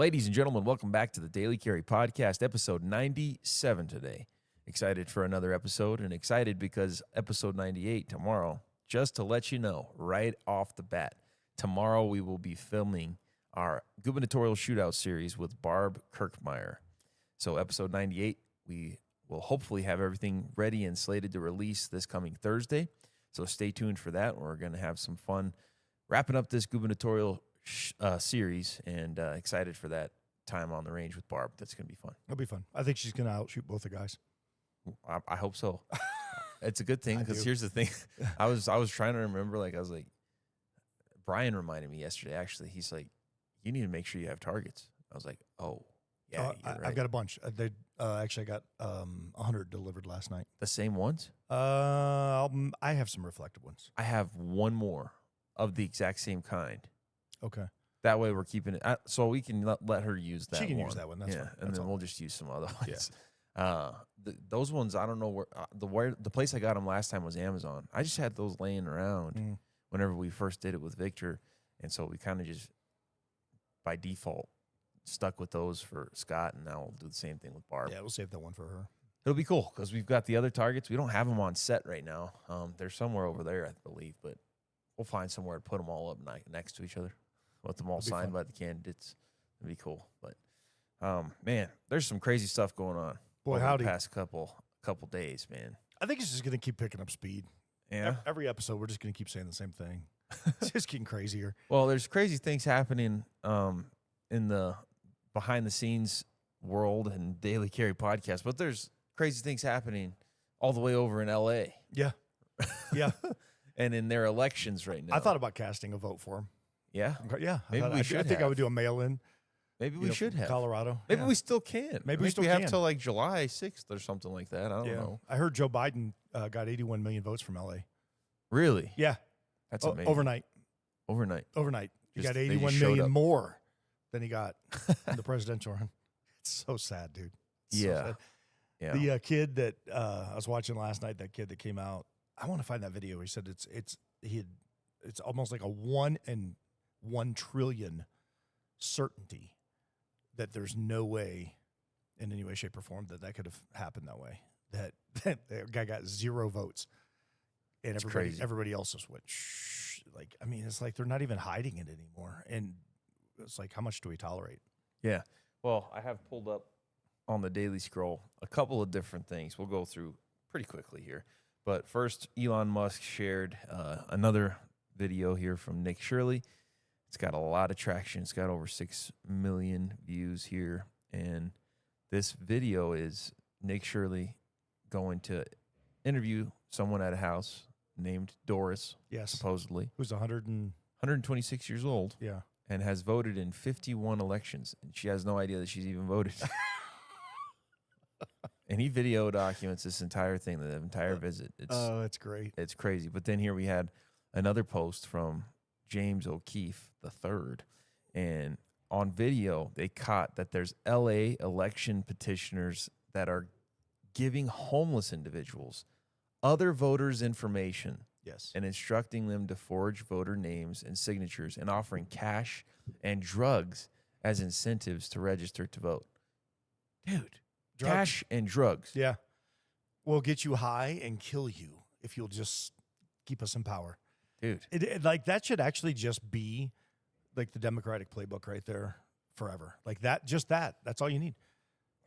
Ladies and gentlemen, welcome back to the Daily Carry Podcast, episode 97 today. Excited for another episode and excited because episode 98 tomorrow, just to let you know right off the bat, tomorrow we will be filming our gubernatorial shootout series with Barb Kirkmeyer. So episode 98, we will hopefully have everything ready and slated to release this coming Thursday. So stay tuned for that. We're going to have some fun wrapping up this gubernatorial series, and excited for that time on the range with Barb. That's going to be fun. It'll be fun. I think she's going to outshoot both the guys. I hope so. It's a good thing because here's the thing. I was trying to remember, I was like, Brian reminded me yesterday, actually. He's like, you need to make sure you have targets. I was like, oh, yeah, you're right. I've got a bunch. Actually, I got 100 delivered last night. The same ones? I have some reflective ones. I have one more of the exact same kind. Okay. That way we're keeping it. So we can let her use that one. She can use that one. That's fine. And then we'll just use some other ones. Yeah. Those ones, I don't know where the place I got them last time was Amazon. I just had those laying around whenever we first did it with Victor. And so we kind of just, by default, stuck with those for Scott. And now we'll do the same thing with Barb. Yeah, we'll save that one for her. It'll be cool because we've got the other targets. We don't have them on set right now. They're somewhere over there, I believe. But we'll find somewhere to put them all up next to each other. Let them all signed by the candidates. It'd be cool. But, man, there's some crazy stuff going on. Boy, over howdy. the past couple days, man. I think it's just going to keep picking up speed. Yeah. Every episode, we're just going to keep saying the same thing. It's just getting crazier. Well, there's crazy things happening in the behind-the-scenes world and Daily Carry podcast, but there's crazy things happening all the way over in L.A. Yeah. Yeah. And in their elections right now. I thought about casting a vote for him. Yeah? Yeah. Maybe we should I think I would do a mail-in. Maybe we should have. Colorado. Maybe we still can. Maybe we still have can. till like July 6th or something like that. I don't know. I heard Joe Biden got 81 million votes from L.A. Really? Yeah. That's amazing. Overnight. He got 81 million more than he got in the presidential run. It's so sad, dude. It's so sad. Yeah. The kid that I was watching last night, that kid that came out, I want to find that video. He said it's almost like a 1 in 1 trillion certainty that there's no way in any way, shape, or form that could have happened that way. That guy got 0 votes. And everybody else just went, shh. It's like they're not even hiding it anymore. And it's like, how much do we tolerate? Yeah. Well, I have pulled up on the Daily Scroll a couple of different things. We'll go through pretty quickly here. But first, Elon Musk shared another video here from Nick Shirley. It's got a lot of traction. It's got over 6 million views here. And this video is Nick Shirley going to interview someone at a house named Doris, supposedly. Who's 126 years old. Yeah. And has voted in 51 elections. And she has no idea that she's even voted. And he video documents this entire thing, the entire visit. That's great. It's crazy. But then here we had another post from James O'Keefe III. And on video, they caught that there's L.A. election petitioners that are giving homeless individuals other voters' information. Yes. And instructing them to forge voter names and signatures and offering cash and drugs as incentives to register to vote. Dude, cash and drugs. Yeah. Will get you high and kill you if you'll just keep us in power. Dude. That should actually just be like the Democratic playbook right there forever. Like that, just that. That's all you need.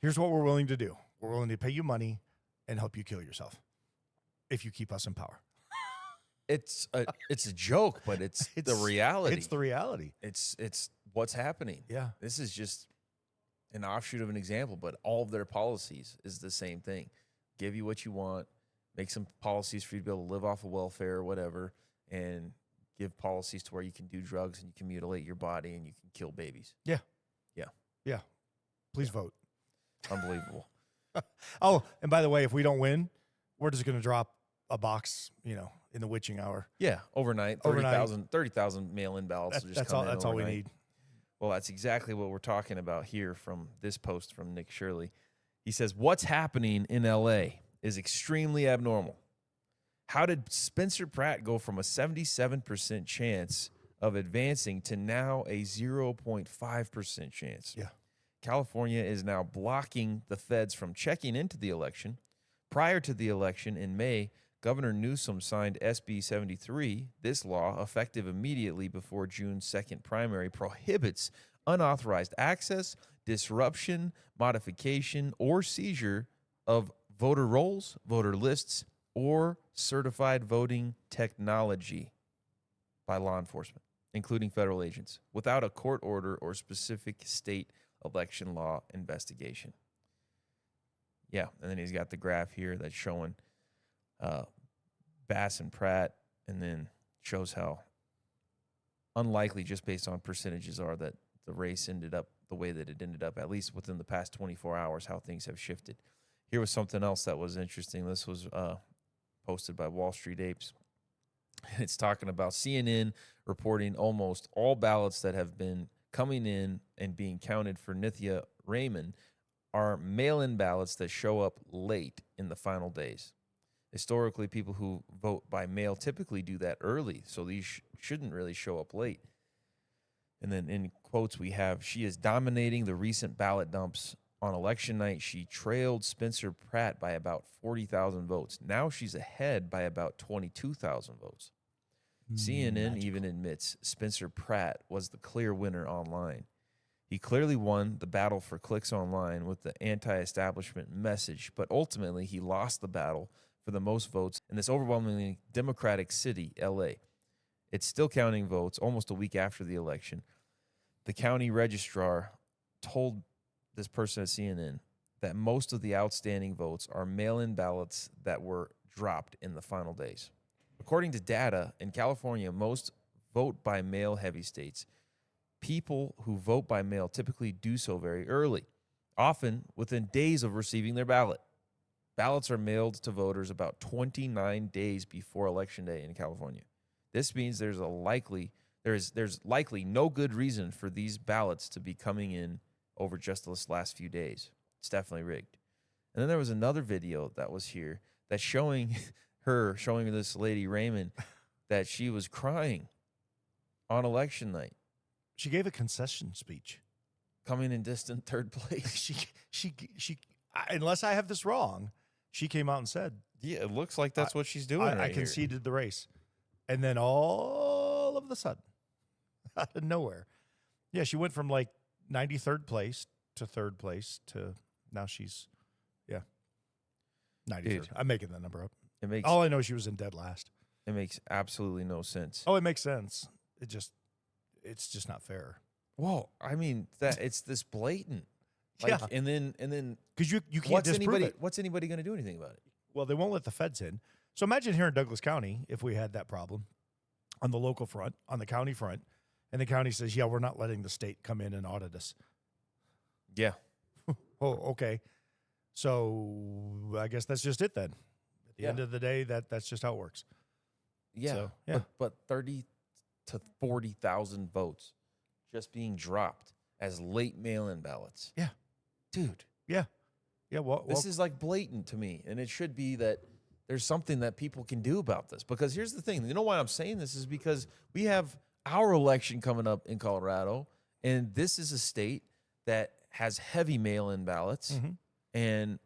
Here's what we're willing to do. We're willing to pay you money and help you kill yourself if you keep us in power. It's a joke, but it's the reality. It's the reality. It's what's happening. Yeah. This is just an offshoot of an example, but all of their policies is the same thing. Give you what you want, make some policies for you to be able to live off of welfare or whatever, and give policies to where you can do drugs and you can mutilate your body and you can kill babies. Yeah. Yeah. Yeah. Please vote. Unbelievable. Oh, and by the way, if we don't win, we're just going to drop a box, in the witching hour. Yeah, overnight, 30,000 mail-in ballots. That's all we need. Well, that's exactly what we're talking about here from this post from Nick Shirley. He says, what's happening in L.A. is extremely abnormal. How did Spencer Pratt go from a 77% chance of advancing to now a 0.5% chance. Yeah. California is now blocking the feds from checking into the election. Prior to the election in May, Governor Newsom signed SB 73. This law, effective immediately before June 2nd primary, prohibits unauthorized access, disruption, modification, or seizure of voter rolls, voter lists, or certified voting technology by law enforcement, including federal agents, without a court order or specific state election law investigation. Yeah, and then he's got the graph here that's showing Bass and Pratt, and then shows how unlikely, just based on percentages, are that the race ended up the way that it ended up, at least within the past 24 hours, how things have shifted. Here was something else that was interesting. This was posted by Wall Street Apes. It's talking about CNN reporting almost all ballots that have been coming in and being counted for Nithya Raymond are mail-in ballots that show up late in the final days. Historically, people who vote by mail typically do that early, so these shouldn't really show up late. And then in quotes we have, she is dominating the recent ballot dumps. On election night, she trailed Spencer Pratt by about 40,000 votes. Now she's ahead by about 22,000 votes. CNN even admits Spencer Pratt was the clear winner online. He clearly won the battle for clicks online with the anti-establishment message, but ultimately he lost the battle for the most votes in this overwhelmingly Democratic city, L.A. It's still counting votes almost a week after the election. The county registrar told this person at CNN that most of the outstanding votes are mail-in ballots that were dropped in the final days. According to data, in California, most vote-by-mail heavy states, people who vote by mail typically do so very early, often within days of receiving their ballot. Ballots are mailed to voters about 29 days before Election Day in California. This means there's likely no good reason for these ballots to be coming in over just this last few days. It's definitely rigged. And then there was another video that was here that's showing this lady Raymond that she was crying on election night. She gave a concession speech, coming in distant third place. she unless I have this wrong, she came out and said, "Yeah, it looks like that's what she's doing." I conceded the race, and then all of a sudden, out of nowhere, yeah, she went from like 93rd place to third place to now she's 93rd. Dude, I'm making that number up. It makes all I know is she was in dead last. It makes absolutely no sense. Oh, it makes sense. It's just not fair. Well, I mean that it's this blatant. Yeah. And then because you can't disprove it. What's anybody going to do anything about it? Well, they won't let the feds in. So imagine here in Douglas County if we had that problem on the local front, on the county front, and the county says, "Yeah, we're not letting the state come in and audit us." Yeah. Oh, okay. So I guess that's just it then. At the end of the day, that's just how it works. Yeah. So, yeah. But 30 to 40,000 votes just being dropped as late mail-in ballots. Yeah. Dude. Yeah. Yeah. Well, this is like blatant to me. And it should be that there's something that people can do about this. Because here's the thing. You know why I'm saying this is because we have our election coming up in Colorado. And this is a state that has heavy mail-in ballots. Mm-hmm. And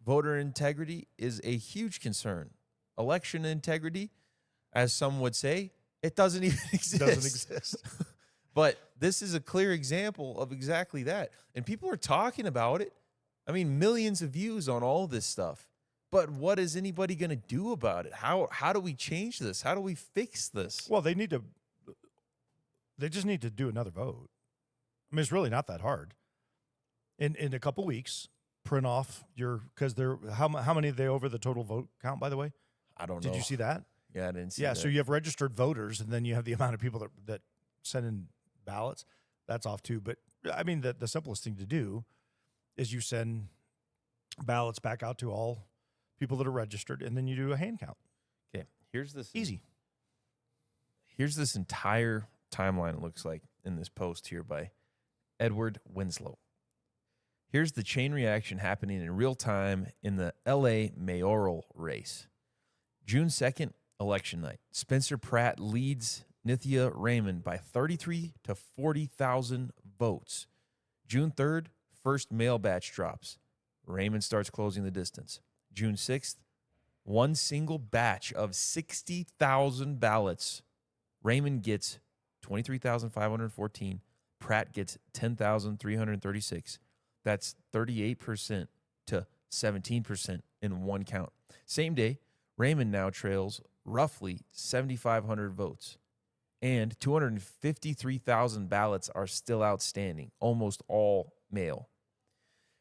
voter integrity is a huge concern. Election integrity, as some would say, it doesn't even exist. It doesn't exist. But this is a clear example of exactly that. And people are talking about it. I mean, millions of views on all this stuff. But what is anybody going to do about it? How do we change this? How do we fix this? Well, they just need to do another vote. I mean, it's really not that hard. In a couple weeks, print off because they're how many are they over the total vote count, by the way? I don't know. Did you see that? Yeah, I didn't see that. Yeah, that. so you have registered voters, and then you have the amount of people that send in ballots. That's off too. But I mean, the simplest thing to do is you send ballots back out to all people that are registered, and then you do a hand count. Okay, here's this. Easy. Here's this entire timeline, it looks like, in this post here by Edward Winslow. Here's the chain reaction happening in real time in the L.A. mayoral race. June 2nd, election night. Spencer Pratt leads Nithya Raymond by 33 to 40,000 votes. June 3rd, first mail batch drops. Raymond starts closing the distance. June 6th, one single batch of 60,000 ballots. Raymond gets 23,514. Pratt gets 10,336. That's 38% to 17% in one count. Same day, Raymond now trails roughly 7,500 votes. And 253,000 ballots are still outstanding, almost all mail.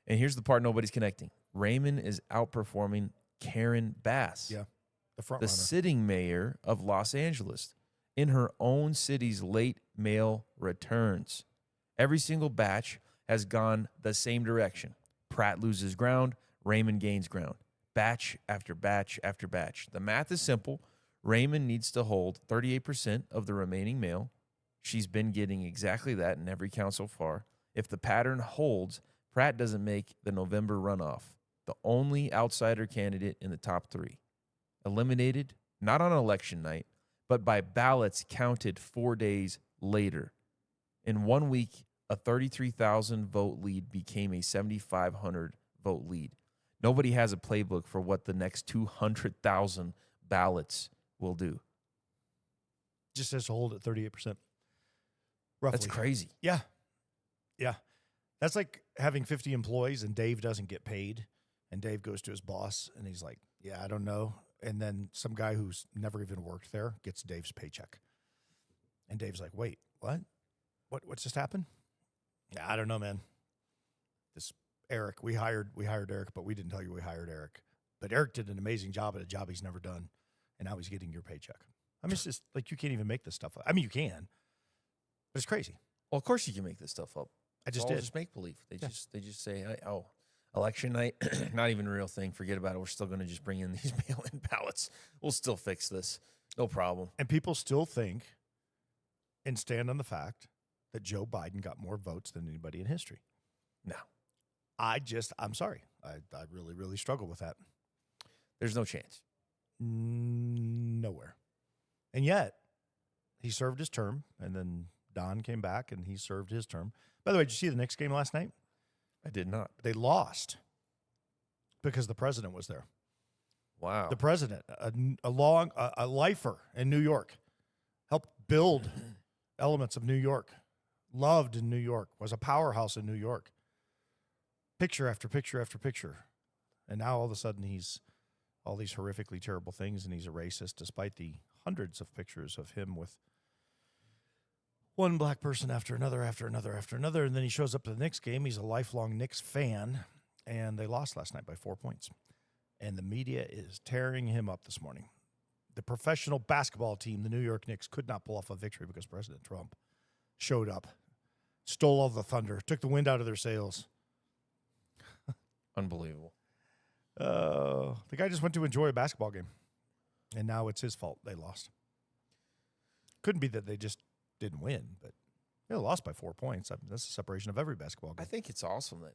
And here's the part nobody's connecting. Raymond is outperforming Karen Bass, the front the runner. sitting mayor of Los Angeles, in her own city's late mail returns. Every single batch has gone the same direction. Pratt loses ground, Raymond gains ground. Batch after batch after batch. The math is simple. Raymond needs to hold 38% of the remaining mail. She's been getting exactly that in every count so far. If the pattern holds, Pratt doesn't make the November runoff. The only outsider candidate in the top three. Eliminated, not on election night, but by ballots counted 4 days later. In 1 week, a 33,000 vote lead became a 7,500 vote lead. Nobody has a playbook for what the next 200,000 ballots will do. Just has to hold at 38%. Roughly. That's crazy. Yeah. Yeah. That's like having 50 employees and Dave doesn't get paid. And Dave goes to his boss and he's like, yeah, I don't know. And then some guy who's never even worked there gets Dave's paycheck. And Dave's like, wait, what? What's just happened? Yeah, I don't know, man. This Eric, we hired Eric, but we didn't tell you we hired Eric. But Eric did an amazing job at a job he's never done. And now he's getting your paycheck. I mean, it's just like you can't even make this stuff up. I mean, you can, but it's crazy. Well, of course you can make this stuff up. I just It's all did. just make believe. They just say, oh, election night, not even a real thing. Forget about it. We're still going to just bring in these mail-in ballots. We'll still fix this. No problem. And people still think and stand on the fact that Joe Biden got more votes than anybody in history. No, I'm sorry. I really, really struggle with that. there's no chance. Nowhere. And yet, he served his term, and then Don came back, and he served his term. By the way, did you see the Knicks game last night? I did not. They lost because the president was there. Wow. The president, a lifer in New York, helped build elements of New York, loved in New York, was a powerhouse in New York. Picture after picture after picture. And now all of a sudden he's all these horrifically terrible things, and he's a racist despite the hundreds of pictures of him with one black person after another, after another, after another. And then he shows up to the Knicks game. He's a lifelong Knicks fan, and they lost last night by 4 points. And the media is tearing him up this morning. The professional basketball team, the New York Knicks, could not pull off a victory because President Trump showed up, stole all the thunder, took the wind out of their sails. Unbelievable. The guy just went to enjoy a basketball game, and now it's his fault they lost. Couldn't be that they just didn't win, but they lost by 4 points. That's the separation of every basketball game. I think it's awesome that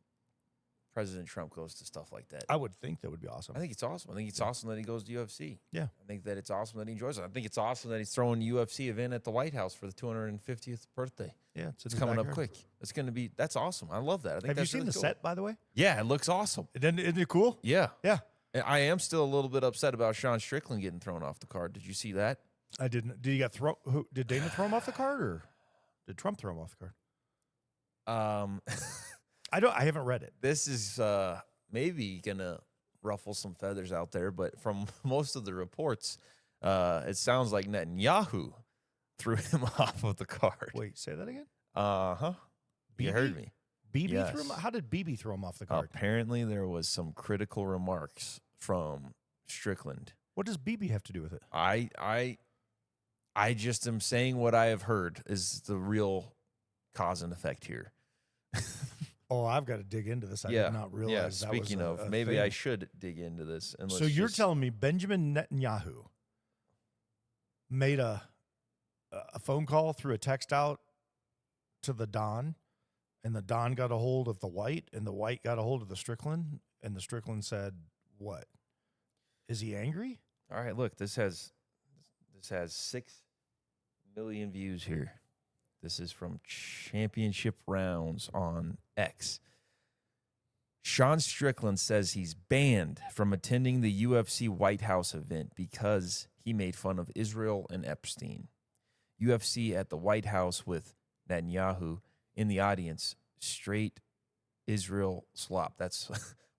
President Trump goes to stuff like that. I would think that would be awesome. I think it's awesome. I think it's awesome that he goes to UFC. Yeah. I think that it's awesome that he enjoys it. I think it's awesome that he's throwing a UFC event at the White House for the 250th birthday. Yeah, It's coming up quick. It's going to be, that's awesome. I love that. I think Have you that's seen really the cool. set, by the way? Yeah, it looks awesome. Isn't it cool? Yeah. Yeah. And I am still a little bit upset about Sean Strickland getting thrown off the card. Did you see that? I didn't. Did he get thrown? Did Dana throw him off the card, or did Trump throw him off the card? I haven't read it. This is maybe going to ruffle some feathers out there, but from most of the reports, it sounds like Netanyahu threw him off of the card. Wait, say that again. Uh-huh. You BB? heard me. BB Yes. threw him. How did BB throw him off the card? Apparently, there was some critical remarks from Strickland. What does BB have to do with it? I just am saying what I have heard is the real cause and effect here. Oh, I've got to dig into this. I did not realize Yeah, that was speaking of, a maybe thing. I should dig into this. And So you're telling me Benjamin Netanyahu made a phone call through a text out to the Don, and the Don got a hold of the White, and the White got a hold of the Strickland, and the Strickland said, what? Is he angry? All right, look, this has 6 million views here. This is from Championship Rounds on X. Sean Strickland says he's banned from attending the UFC White House event because he made fun of Israel and Epstein. UFC at the White House with Netanyahu in the audience. Straight Israel slop. That's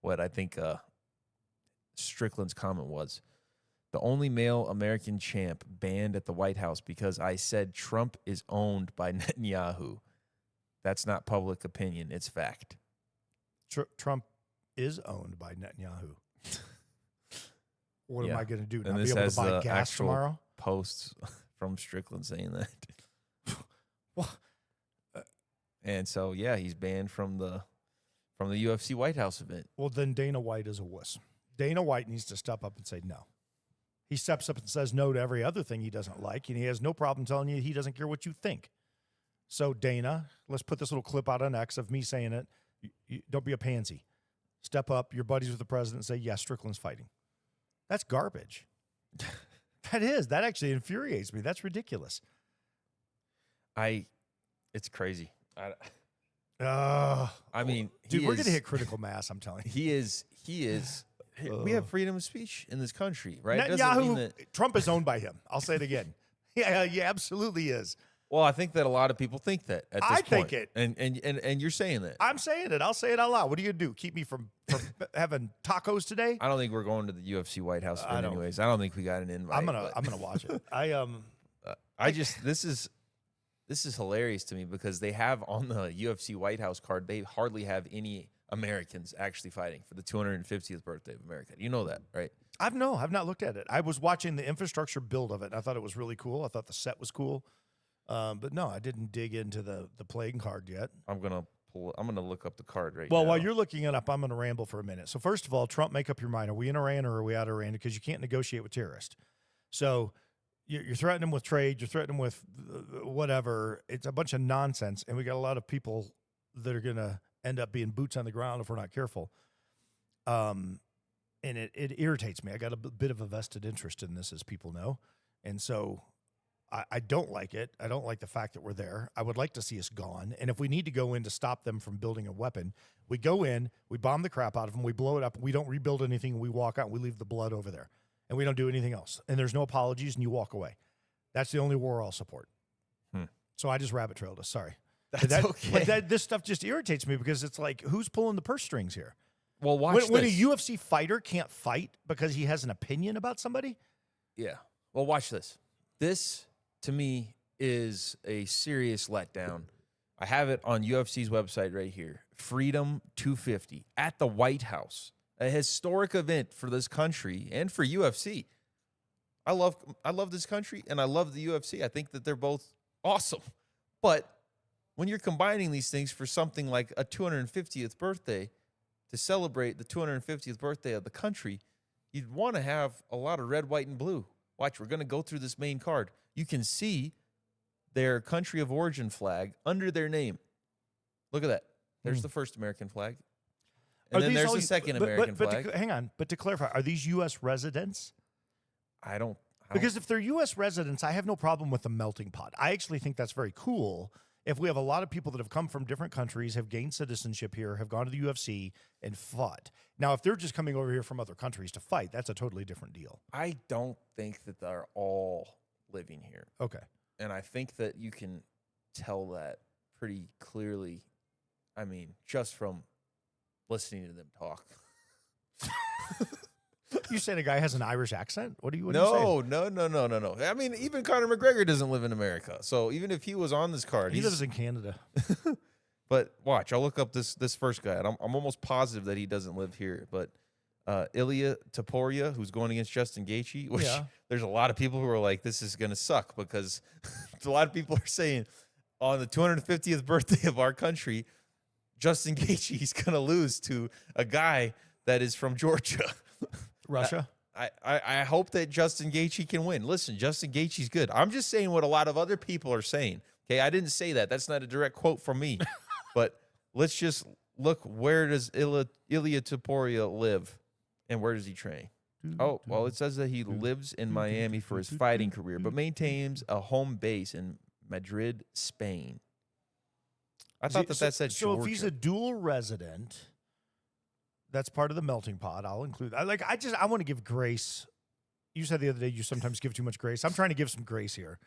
what I think Strickland's comment was. The only male American champ banned at the White House because I said Trump is owned by Netanyahu. That's not public opinion. It's fact. Trump is owned by Netanyahu. What Yeah. am I going to do? And Not this be able has to buy the gas actual tomorrow? posts from Strickland saying that. What? And so, yeah, he's banned from the UFC White House event. Well, then Dana White is a wuss. Dana White needs to step up and say no. He steps up and says no to every other thing he doesn't like, and he has no problem telling you he doesn't care what you think. So, Dana, let's put this little clip out on X of me saying it. Don't be a pansy. Step up, you're buddies with the president, and say, yes, Strickland's fighting. That's garbage. That is. That actually infuriates me. That's ridiculous. It's crazy. I mean, dude, we're going to hit critical mass, I'm telling you. He is. We have freedom of speech in this country, right? It doesn't Netanyahu, mean that, Trump is owned by him. I'll say it again. Yeah, he absolutely is. well, I think that a lot of people think that at this I point. think it. And you're saying that. I'm saying it. I'll say it out loud. What are you going to do? Keep me from having tacos today? I don't think we're going to the UFC White House event anyways. I don't think we got an invite. I'm gonna watch it. This is hilarious to me because they have on the UFC White House card, they hardly have any Americans actually fighting for the 250th birthday of America. You know that, right? I've not looked at it. I was watching the infrastructure build of it. And I thought it was really cool. I thought the set was cool. But no, I didn't dig into the playing card yet. I'm gonna look up the card right Well, now. while you're looking it up, I'm gonna ramble for a minute. So first of all, Trump, make up your mind. Are we in Iran or are we out of Iran? Because you can't negotiate with terrorists. So you're threatening them with trade. You're threatening them with whatever. It's a bunch of nonsense. And we got a lot of people that are gonna end up being boots on the ground if we're not careful. And it irritates me. I got a bit of a vested interest in this, as people know. And so I don't like it. I don't like the fact that we're there. I would like to see us gone. And if we need to go in to stop them from building a weapon, we go in, we bomb the crap out of them, we blow it up, we don't rebuild anything, we walk out, we leave the blood over there. And we don't do anything else. And there's no apologies, and you walk away. That's the only war I'll support. So I just rabbit trailed us. Sorry. That's okay. But this stuff just irritates me because it's like, who's pulling the purse strings here? Well, watch when a this. UFC fighter can't fight because he has an opinion about somebody? Yeah. Well, watch this. This, to me, is a serious letdown. I have it on UFC's website right here. Freedom 250 at the White House, a historic event for this country and for UFC. I love this country and I love the UFC. I think that they're both awesome. But when you're combining these things for something like a 250th birthday to celebrate the 250th birthday of the country, you'd want to have a lot of red, white, and blue. Watch, we're going to go through this main card. You can see their country of origin flag under their name. Look at that. There's the first American flag. And then there's the second American flag. Hang on. But to clarify, are these U.S. residents? I don't. Because if they're U.S. residents, I have no problem with the melting pot. I actually think that's very cool. If we have a lot of people that have come from different countries, have gained citizenship here, have gone to the UFC and fought. Now, if they're just coming over here from other countries to fight, that's a totally different deal. I don't think that they're all living here. Okay. And I think that you can tell that pretty clearly. I mean, just from listening to them talk. You said a guy has an Irish accent? What are you saying? No. I mean, even Conor McGregor doesn't live in America. So even if he was on this card, He lives in Canada. But watch, I'll look up this first guy, and I'm almost positive that he doesn't live here. But Ilya Taporia, who's going against Justin Gaethje, which there's a lot of people who are like, this is going to suck because a lot of people are saying on the 250th birthday of our country, Justin Gaethje is going to lose to a guy that is from Georgia. Russia? I hope that Justin Gaethje can win. Listen, Justin Gaethje's good. I'm just saying what a lot of other people are saying. Okay, I didn't say that. That's not a direct quote from me. But let's just look, where does Ilya Taporia live and where does he train? Oh, well, it says that he lives in Miami for his fighting career, but maintains a home base in Madrid, Spain. I thought that said so. Georgia. If he's a dual resident, that's part of the melting pot. I'll include. I want to give grace. You said the other day you sometimes give too much grace. I'm trying to give some grace here.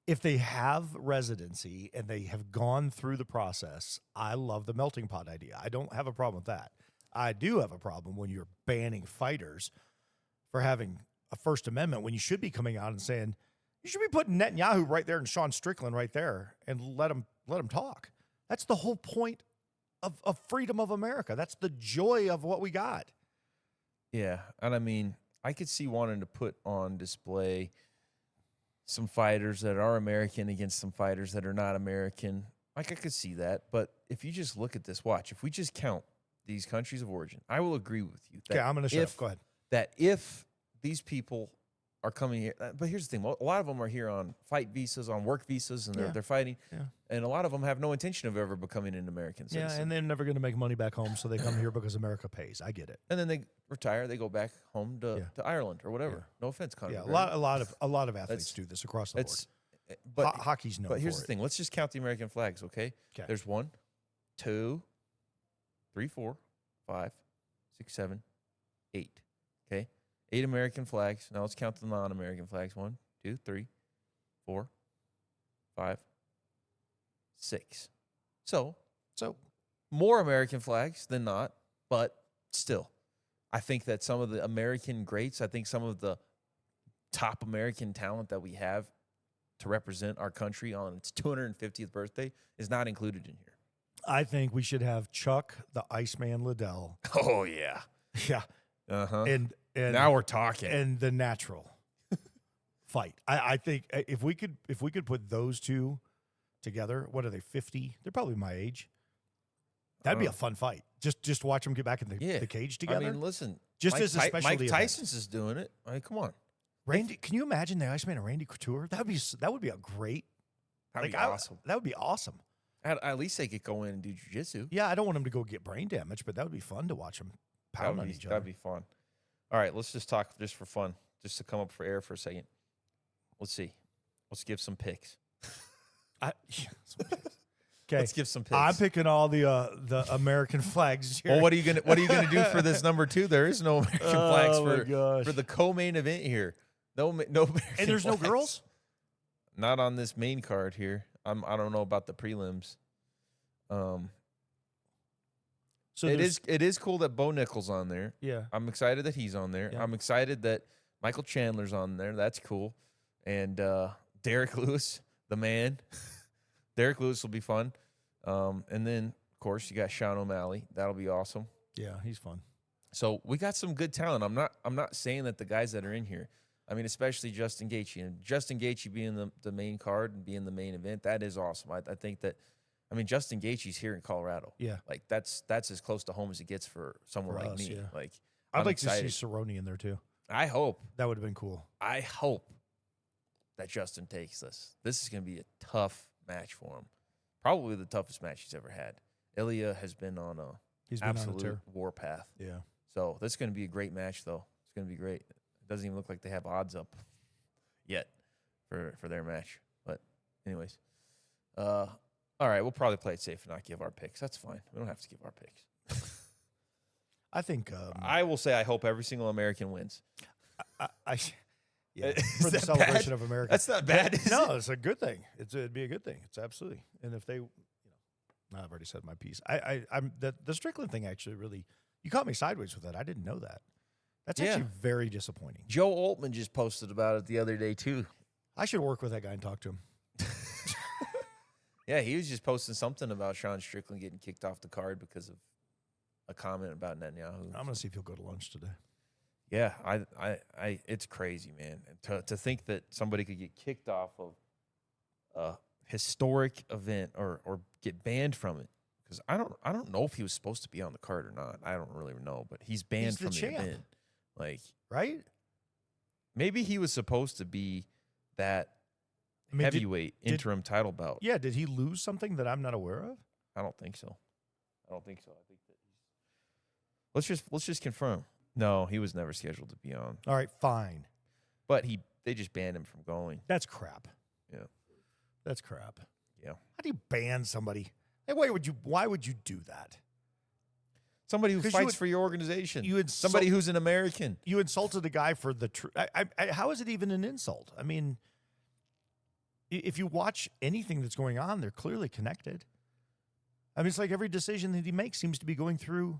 If they have residency and they have gone through the process, I love the melting pot idea. I don't have a problem with that. I do have a problem when you're banning fighters for having a First Amendment when you should be coming out and saying you should be putting Netanyahu right there and Sean Strickland right there and let him talk. That's the whole point of freedom of America. That's the joy of what we got. Yeah, and I mean, I could see wanting to put on display some fighters that are American against some fighters that are not American. Like, I could see that. But if you just look at this, watch. If we just count these countries of origin, I will agree with you. Okay, I'm going to shut up. Go ahead. That if these people are coming here, but here's the thing. A lot of them are here on fight visas, on work visas, and they're fighting. Yeah. And a lot of them have no intention of ever becoming an American citizen. Yeah, and they're never going to make money back home, so they come here because America pays. I get it. And then they retire, they go back home to Ireland or whatever. Yeah. No offense, Conor. Yeah, a lot of athletes do this across the board. But hockey's known. But here's the thing: let's just count the American flags, okay? There's 1, 2, 3, 4, 5, 6, 7, 8. Okay, 8 American flags. Now let's count the non-American flags. 1, 2, 3, 4, 5, 6. So more American flags than not, but still, I think that some of the American greats, I think some of the top American talent that we have to represent our country on its 250th birthday is not included in here. I think we should have Chuck the Iceman Liddell. Oh yeah. Yeah. Uh-huh. And now we're talking. And the natural fight. I think if we could put those two together, what are they, 50? They're probably my age. That'd be a fun fight. Just watch them get back in the cage together. I mean, listen. Mike Tyson's is doing it. I mean, come on. Randy, can you imagine the Iceman and Randy Couture? That would be a great. That'd be awesome. That would be awesome. At least they could go in and do jiu-jitsu. Yeah, I don't want them to go get brain damage, but that would be fun to watch them pound on each other. That'd be fun. All right, let's just talk just for fun, just to come up for air for a second. Let's see. Let's give some picks. Okay, let's give some picks. I'm picking all the American flags here. Well, what are you gonna do for this number 2? There is no American flags for the co-main event here. No American and there's flags. No girls? Not on this main card here. I don't know about the prelims. So it is cool that Bo Nickel's on there. Yeah. I'm excited that he's on there. Yeah. I'm excited that Michael Chandler's on there. That's cool. And Derek Lewis, the man. Derek Lewis will be fun. And then, of course, you got Sean O'Malley. That'll be awesome. Yeah, he's fun. So we got some good talent. I'm not saying that the guys that are in here, I mean, especially Justin Gaethje. And Justin Gaethje being the main card and being the main event, that is awesome. I think that, I mean, Justin Gaethje's here in Colorado. Yeah. Like, that's as close to home as it gets for someone like me. Yeah. Like, I'd like to see Cerrone in there, too. I hope. That would have been cool. I hope that Justin takes this. This is going to be a tough match for him. Probably the toughest match he's ever had. Ilya has been on a absolute warpath. Yeah. So this is going to be a great match, though. It's going to be great. It doesn't even look like they have odds up yet for their match. But anyways, all right, we'll probably play it safe and not give our picks. That's fine. We don't have to give our picks. I think I will say I hope every single American wins. Yeah, for the celebration of America. That's not bad. No, it's a good thing. It'd be a good thing. It's absolutely. And if they, I've already said my piece. I'm the Strickland thing actually really. You caught me sideways with that. I didn't know that. That's actually very disappointing. Joe Altman just posted about it the other day too. I should work with that guy and talk to him. Yeah, he was just posting something about Sean Strickland getting kicked off the card because of a comment about Netanyahu. I'm gonna see if he'll go to lunch today. Yeah, I it's crazy, man. To think that somebody could get kicked off of a historic event or get banned from it, because I don't know if he was supposed to be on the card or not. I don't really know, but he's banned from the event. Like, right? Maybe he was supposed to be that heavyweight interim title bout. Yeah, did he lose something that I'm not aware of? I don't think so. I think that let's just confirm. No, he was never scheduled to be on. All right, fine. But they just banned him from going. That's crap. Yeah. That's crap. Yeah. How do you ban somebody? Hey, why would you do that? Somebody who fights for your organization. Somebody who's an American. You insulted a guy for the truth. How is it even an insult? I mean, if you watch anything that's going on, they're clearly connected. I mean, it's like every decision that he makes seems to be going through.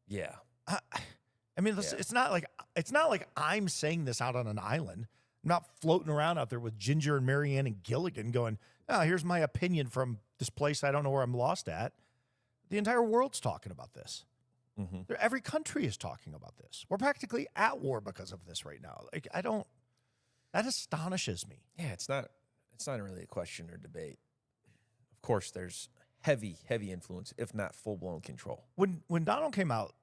Yeah. I mean, it's not like I'm saying this out on an island. I'm not floating around out there with Ginger and Marianne and Gilligan going, oh, here's my opinion from this place I don't know where I'm lost at. The entire world's talking about this. Mm-hmm. Every country is talking about this. We're practically at war because of this right now. Like, that astonishes me. Yeah, it's not really a question or debate. Of course, there's heavy influence, if not full-blown control. When Donald came out,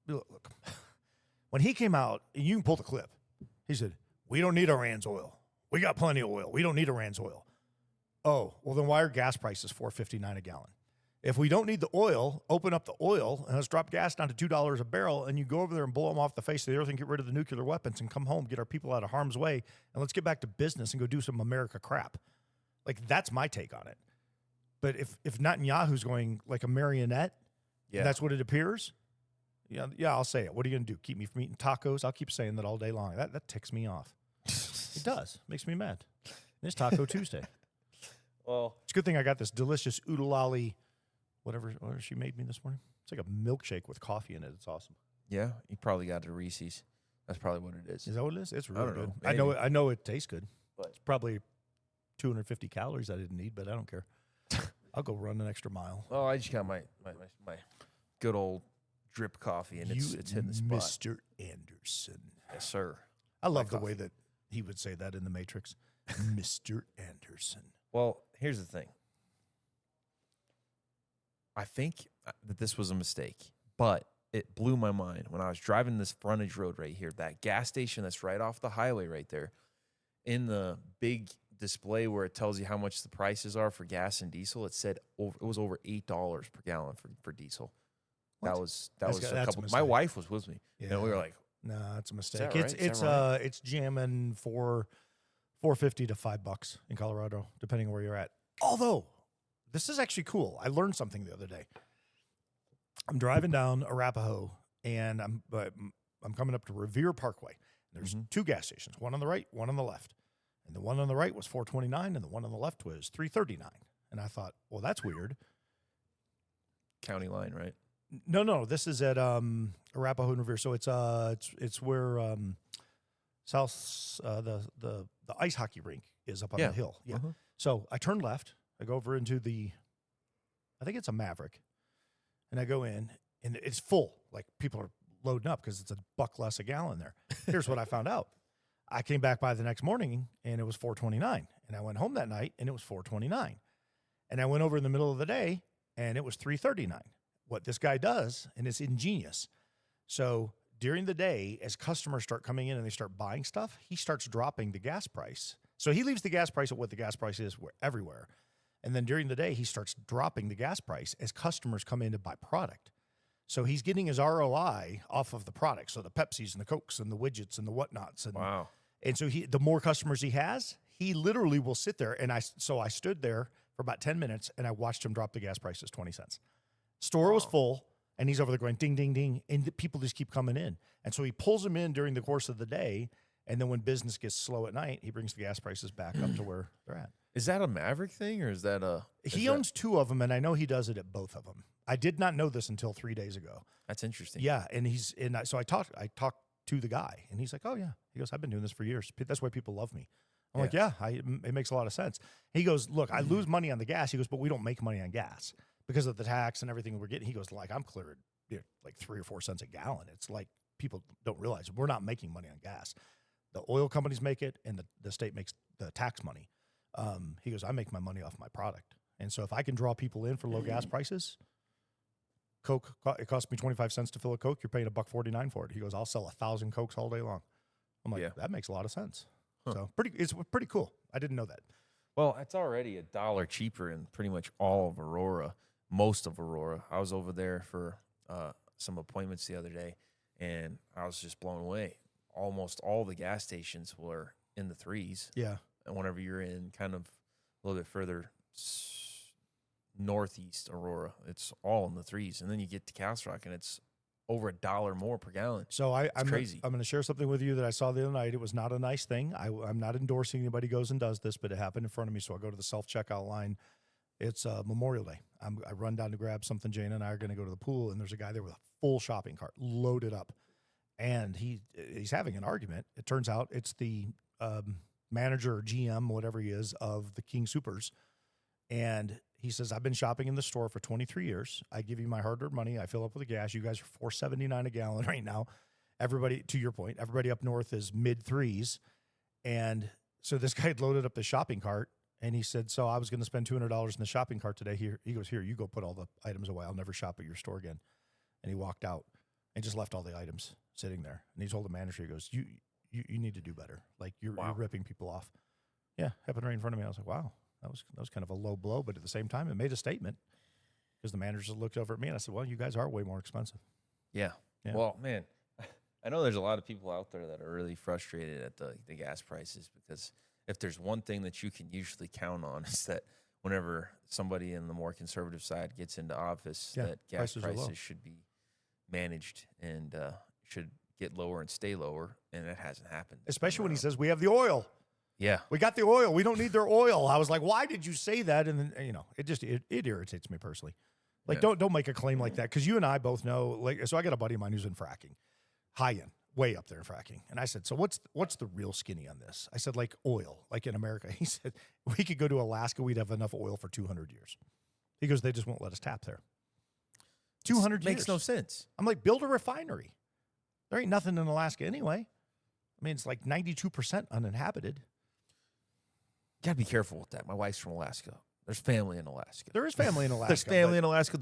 look, when he came out, and you can pull the clip, he said, we don't need Iran's oil. We got plenty of oil. We don't need Iran's oil. Oh, well, then why are gas prices $4.59 a gallon? If we don't need the oil, open up the oil and let's drop gas down to $2 a barrel, and you go over there and blow them off the face of the earth and get rid of the nuclear weapons and come home, get our people out of harm's way, and let's get back to business and go do some America crap. Like, that's my take on it. But if Netanyahu's going like a marionette, and that's what it appears, yeah, I'll say it. What are you going to do? Keep me from eating tacos? I'll keep saying that all day long. That ticks me off. It does. Makes me mad. It's Taco Tuesday. Well, it's a good thing I got this delicious oodalali, whatever she made me this morning. It's like a milkshake with coffee in it. It's awesome. Yeah, you probably got it at Reese's. That's probably what it is. Is that what it is? It's really good. Know, I know it tastes good. But it's probably 250 calories I didn't need, but I don't care. I'll go run an extra mile. Oh, I just got my good old drip coffee, and it's hitting the spot. Mr. Anderson. Yes, sir. I love the way that he would say that in The Matrix. Mr. Anderson. Well, here's the thing. I think that this was a mistake, but it blew my mind when I was driving this frontage road right here, that gas station that's right off the highway right there, in the big display where it tells you how much the prices are for gas and diesel. It said it was over $8 per gallon for diesel. What? That was a couple. My wife was with me, and we were like, "No, that's a mistake. It's jamming for $4.50 to $5 in Colorado, depending on where you're at." Although this is actually cool. I learned something the other day. I'm driving down Arapahoe, and I'm coming up to Revere Parkway. There's two gas stations, one on the right, one on the left. And the one on the right was $4.29, and the one on the left was $3.39. And I thought, well, that's weird. County line, right? No. This is at Arapahoe and Revere. So it's where the ice hockey rink is up on the hill. Yeah. Uh-huh. So I turn left. I go over into I think it's a Maverick, and I go in, and it's full. Like, people are loading up because it's $1 less a gallon there. Here's what I found out. I came back by the next morning, and it was $4.29. And I went home that night, and it was $4.29. And I went over in the middle of the day, and it was $3.39. What this guy does, and it's ingenious. So during the day, as customers start coming in and they start buying stuff, he starts dropping the gas price. So he leaves the gas price at what the gas price is everywhere. And then during the day, he starts dropping the gas price as customers come in to buy product. So he's getting his ROI off of the product. So the Pepsis and the Cokes and the widgets and the whatnots. And, wow. And so the more customers he has, he literally will sit there. And I stood there for about 10 minutes, and I watched him drop the gas prices 20 cents. Store was full, and he's over there going ding, ding, ding. And the people just keep coming in. And so he pulls them in during the course of the day. And then when business gets slow at night, he brings the gas prices back up to where they're at. Is that a Maverick thing, or is that a... He owns two of them, and I know he does it at both of them. I did not know this until 3 days ago. That's interesting. Yeah, so I talked to the guy, and he's like, "Oh yeah," he goes, "I've been doing this for years. That's why people love me." I'm like, "Yeah, it makes a lot of sense." He goes, "Look, I lose money on the gas." He goes, "But we don't make money on gas because of the tax and everything we're getting." He goes, "Like, I'm cleared like 3 or 4 cents a gallon. It's like people don't realize we're not making money on gas. The oil companies make it, and the state makes the tax money." He goes, "I make my money off my product, and so if I can draw people in for low gas prices." Coke, it costs me 25 cents to fill a Coke. You're paying $1.49 for it. He goes, "I'll sell 1,000 Cokes all day long." I'm like, That makes a lot of sense. Huh. So it's pretty cool. I didn't know that. Well, it's already $1 cheaper in pretty much all of Aurora, most of Aurora. I was over there for some appointments the other day, and I was just blown away. Almost all the gas stations were in the threes. Yeah. And whenever you're in kind of a little bit further northeast Aurora, it's all in the threes. And then you get to Castle Rock, and it's over $1 more per gallon. So I'm crazy. I'm going to share something with you that I saw the other night. It was not a nice thing. I'm not endorsing anybody goes and does this, but it happened in front of me. So I go to the self-checkout line. It's Memorial Day. I run down to grab something. Jane and I are going to go to the pool, and there's a guy there with a full shopping cart loaded up. And he's having an argument. It turns out it's the manager or GM, whatever he is, of the King Soopers. And he says, I've been shopping in the store for 23 years. I give you my hard-earned money. I fill up with the gas. You guys are $4.79 a gallon right now. Everybody, to your point, everybody up north is mid-threes. And so this guy had loaded up the shopping cart, and he said, so I was going to spend $200 in the shopping cart today. He goes, here, you go put all the items away. I'll never shop at your store again. And he walked out and just left all the items sitting there. And he told the manager, he goes, you need to do better. Like, you're ripping people off. Yeah, happened right in front of me. I was like, wow. That was kind of a low blow, but at the same time, it made a statement because the manager just looked over at me and I said, well, you guys are way more expensive. Yeah. Well, man, I know there's a lot of people out there that are really frustrated at the gas prices, because if there's one thing that you can usually count on is that whenever somebody in the more conservative side gets into office, that gas prices should be managed and should get lower and stay lower, and it hasn't happened. Especially when he says, we have the oil. Yeah. We got the oil. We don't need their oil. I was like, why did you say that? And then, it irritates me personally. Like, don't make a claim like that. Because you and I both know, like, so I got a buddy of mine who's in fracking, high end, way up there in fracking. And I said, so what's the real skinny on this? I said, like oil, like in America. He said, we could go to Alaska. We'd have enough oil for 200 years. He goes, they just won't let us tap there. 200 years. Makes no sense. I'm like, build a refinery. There ain't nothing in Alaska anyway. I mean, it's like 92% uninhabited. Got to be careful with that. My wife's from Alaska. There's family in Alaska. There is family in Alaska. There's family in Alaska.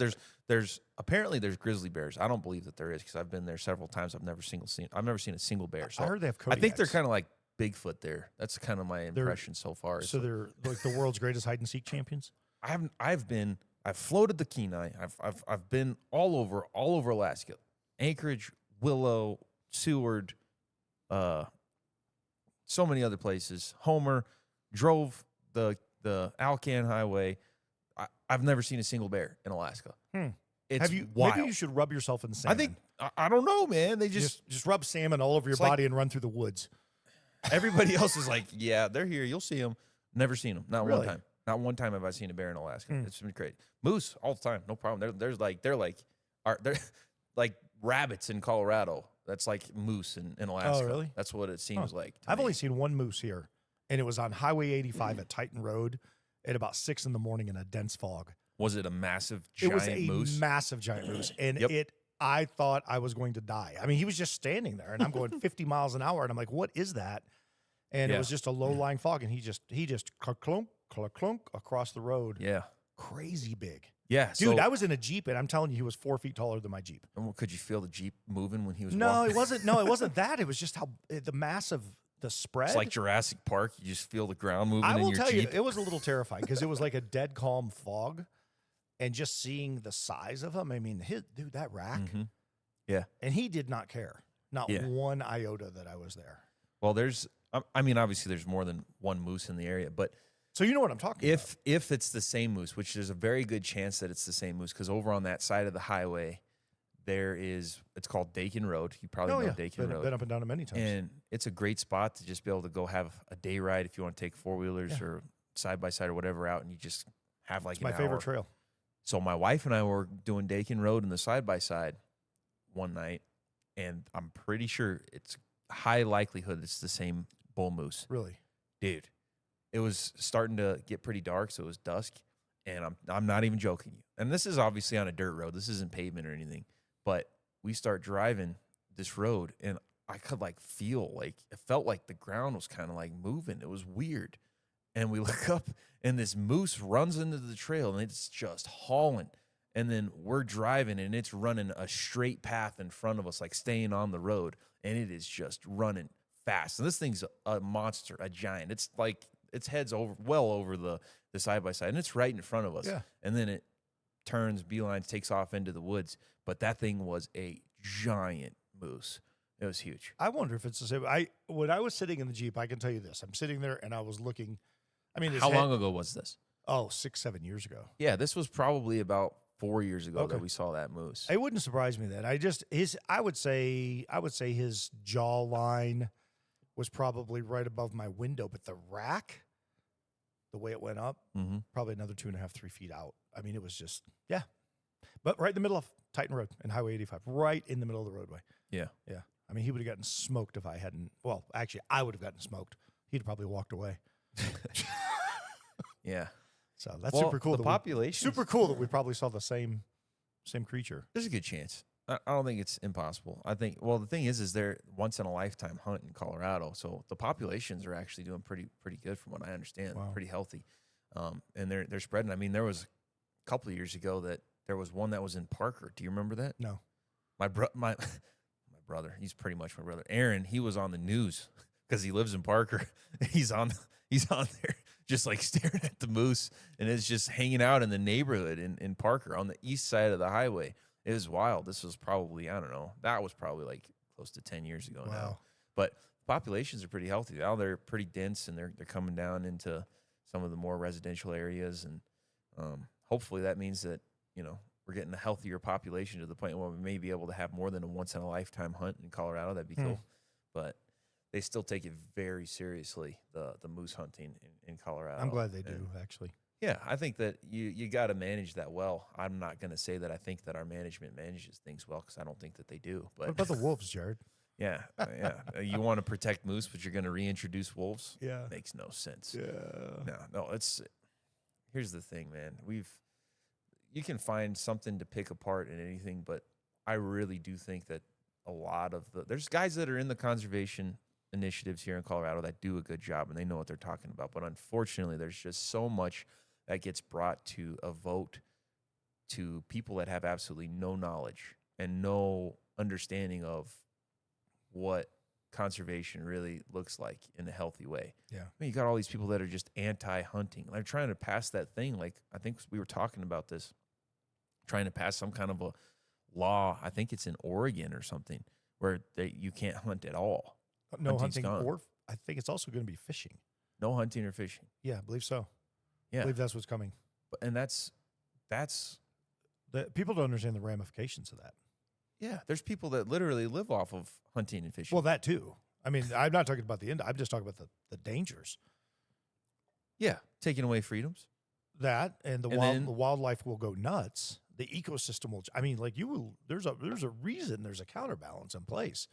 There's apparently there's grizzly bears. I don't believe that there is, because I've been there several times. I've never seen a single bear. So I heard they have Kodiaks. I think they're kind of like Bigfoot there. That's kind of my impression so far. So they're like the world's greatest hide and seek champions. I've floated the Kenai. I've been all over Alaska, Anchorage, Willow, Seward, so many other places. Homer. Drove the Alcan Highway. I've never seen a single bear in Alaska. It's wild. Maybe you should rub yourself in the salmon. I think I don't know, man. They just rub salmon all over your body and run through the woods. Everybody else is like, yeah, they're here. You'll see them. Never seen them. Not really? One time. Not one time have I seen a bear in Alaska. It's been great. Moose all the time, no problem. They're like rabbits in Colorado. That's like moose in Alaska. Oh, really? That's what it seems like. I've only seen one moose here. And it was on Highway 85 at Titan Road at about 6 in the morning in a dense fog. Was it a massive giant moose? It was a massive giant moose. And I thought I was going to die. I mean, he was just standing there, and I'm going 50 miles an hour, and I'm like, what is that? And it was just a low-lying fog, and he just clunk across the road. Yeah. Crazy big. Yeah. Dude, I was in a Jeep, and I'm telling you, he was 4 feet taller than my Jeep. And could you feel the Jeep moving when he was walking? It wasn't. No, it wasn't that. It was just how the massive... The spread. It's like Jurassic Park. You just feel the ground moving in your Jeep. I will tell you, Jeep. it was a little terrifying because it was like a dead calm fog, and just seeing the size of him. I mean, that rack. Mm-hmm. Yeah. And he did not care. Not one iota that I was there. Well, obviously there's more than one moose in the area, but. So you know what I'm talking about. If it's the same moose, which there's a very good chance that it's the same moose, because over on that side of the highway, it's called Dakin Road. You probably know Dakin Road. Been up and down it many times. And it's a great spot to just be able to go have a day ride if you want to take four-wheelers or side-by-side or whatever out, and you just have like it's my favorite trail. So my wife and I were doing Dakin Road in the side-by-side one night, and I'm pretty sure it's high likelihood it's the same bull moose. Really? Dude, it was starting to get pretty dark, so it was dusk, and I'm not even joking you. And this is obviously on a dirt road. This isn't pavement or anything. But we start driving this road, and I could feel it felt like the ground was kind of moving. It was weird. And we look up, and this moose runs into the trail, and it's just hauling. And then we're driving, and it's running a straight path in front of us, staying on the road. And it is just running fast. And this thing's a monster, a giant. It's its head's well over the side by side, and it's right in front of us. Yeah. And then it turns, beelines, takes off into the woods. But that thing was a giant moose. It was huge. I wonder if it's the same. When I was sitting in the Jeep, I can tell you this. I'm sitting there and I was looking. I mean, How long ago was this? Oh, 6-7 years ago. Yeah, this was probably about 4 years ago Okay. that we saw that moose. It wouldn't surprise me that. I would say his jawline was probably right above my window, but the rack, the way it went up, probably another 2.5, 3 feet out. I mean, it was just, yeah. But right in the middle of Titan Road and Highway 85, right in the middle of the roadway. Yeah. Yeah. I mean, he would have gotten smoked if I hadn't. Well, actually, I would have gotten smoked. He'd have probably walked away. Yeah. So that's super cool. The population. Super cool that we probably saw the same creature. There's a good chance. I don't think it's impossible. I think, well, the thing is they're once in a lifetime hunt in Colorado. So the populations are actually doing pretty good from what I understand. Wow. Pretty healthy. And they're spreading. I mean, there was a couple of years ago that there was one that was in Parker. Do you remember that? No. My brother, he's pretty much my brother. Aaron, he was on the news because he lives in Parker. He's on there just like staring at the moose, and it's just hanging out in the neighborhood in Parker on the east side of the highway. It was wild. This was probably, I don't know, that was probably like close to 10 years ago now. But populations are pretty healthy. Now they're pretty dense, and they're coming down into some of the more residential areas, and hopefully that means that, you know, we're getting a healthier population to the point where we may be able to have more than a once-in-a-lifetime hunt in Colorado. That'd be cool. But they still take it very seriously, the moose hunting in Colorado. I'm glad they do, actually. Yeah, I think that you got to manage that well. I'm not going to say that I think that our management manages things well, because I don't think that they do. But What about the wolves, Jared? yeah. You want to protect moose, but you're going to reintroduce wolves? Yeah. Makes no sense. Yeah. No. Here's the thing, man. You can find something to pick apart in anything, but I really do think that a lot of there's guys that are in the conservation initiatives here in Colorado that do a good job, and they know what they're talking about. But unfortunately, there's just so much that gets brought to a vote to people that have absolutely no knowledge and no understanding of what conservation really looks like in a healthy way. Yeah. I mean, you got all these people that are just anti-hunting. They're trying to pass that thing. Like, I think we were talking about this, trying to pass some kind of a law. I think it's in Oregon or something, where you can't hunt at all. No Hunting's hunting, gone. or I think it's also going to be fishing. No hunting or fishing. Yeah, I believe so. I Yeah. believe that's what's coming. And that's People don't understand the ramifications of that. yeah, there's people that literally live off of hunting and fishing. Well, that too. I mean, I'm not talking about the end. I'm just talking about the dangers. yeah, taking away freedoms. That and the then- wildlife will go nuts. The ecosystem will. I mean, like there's a reason. There's a counterbalance in place.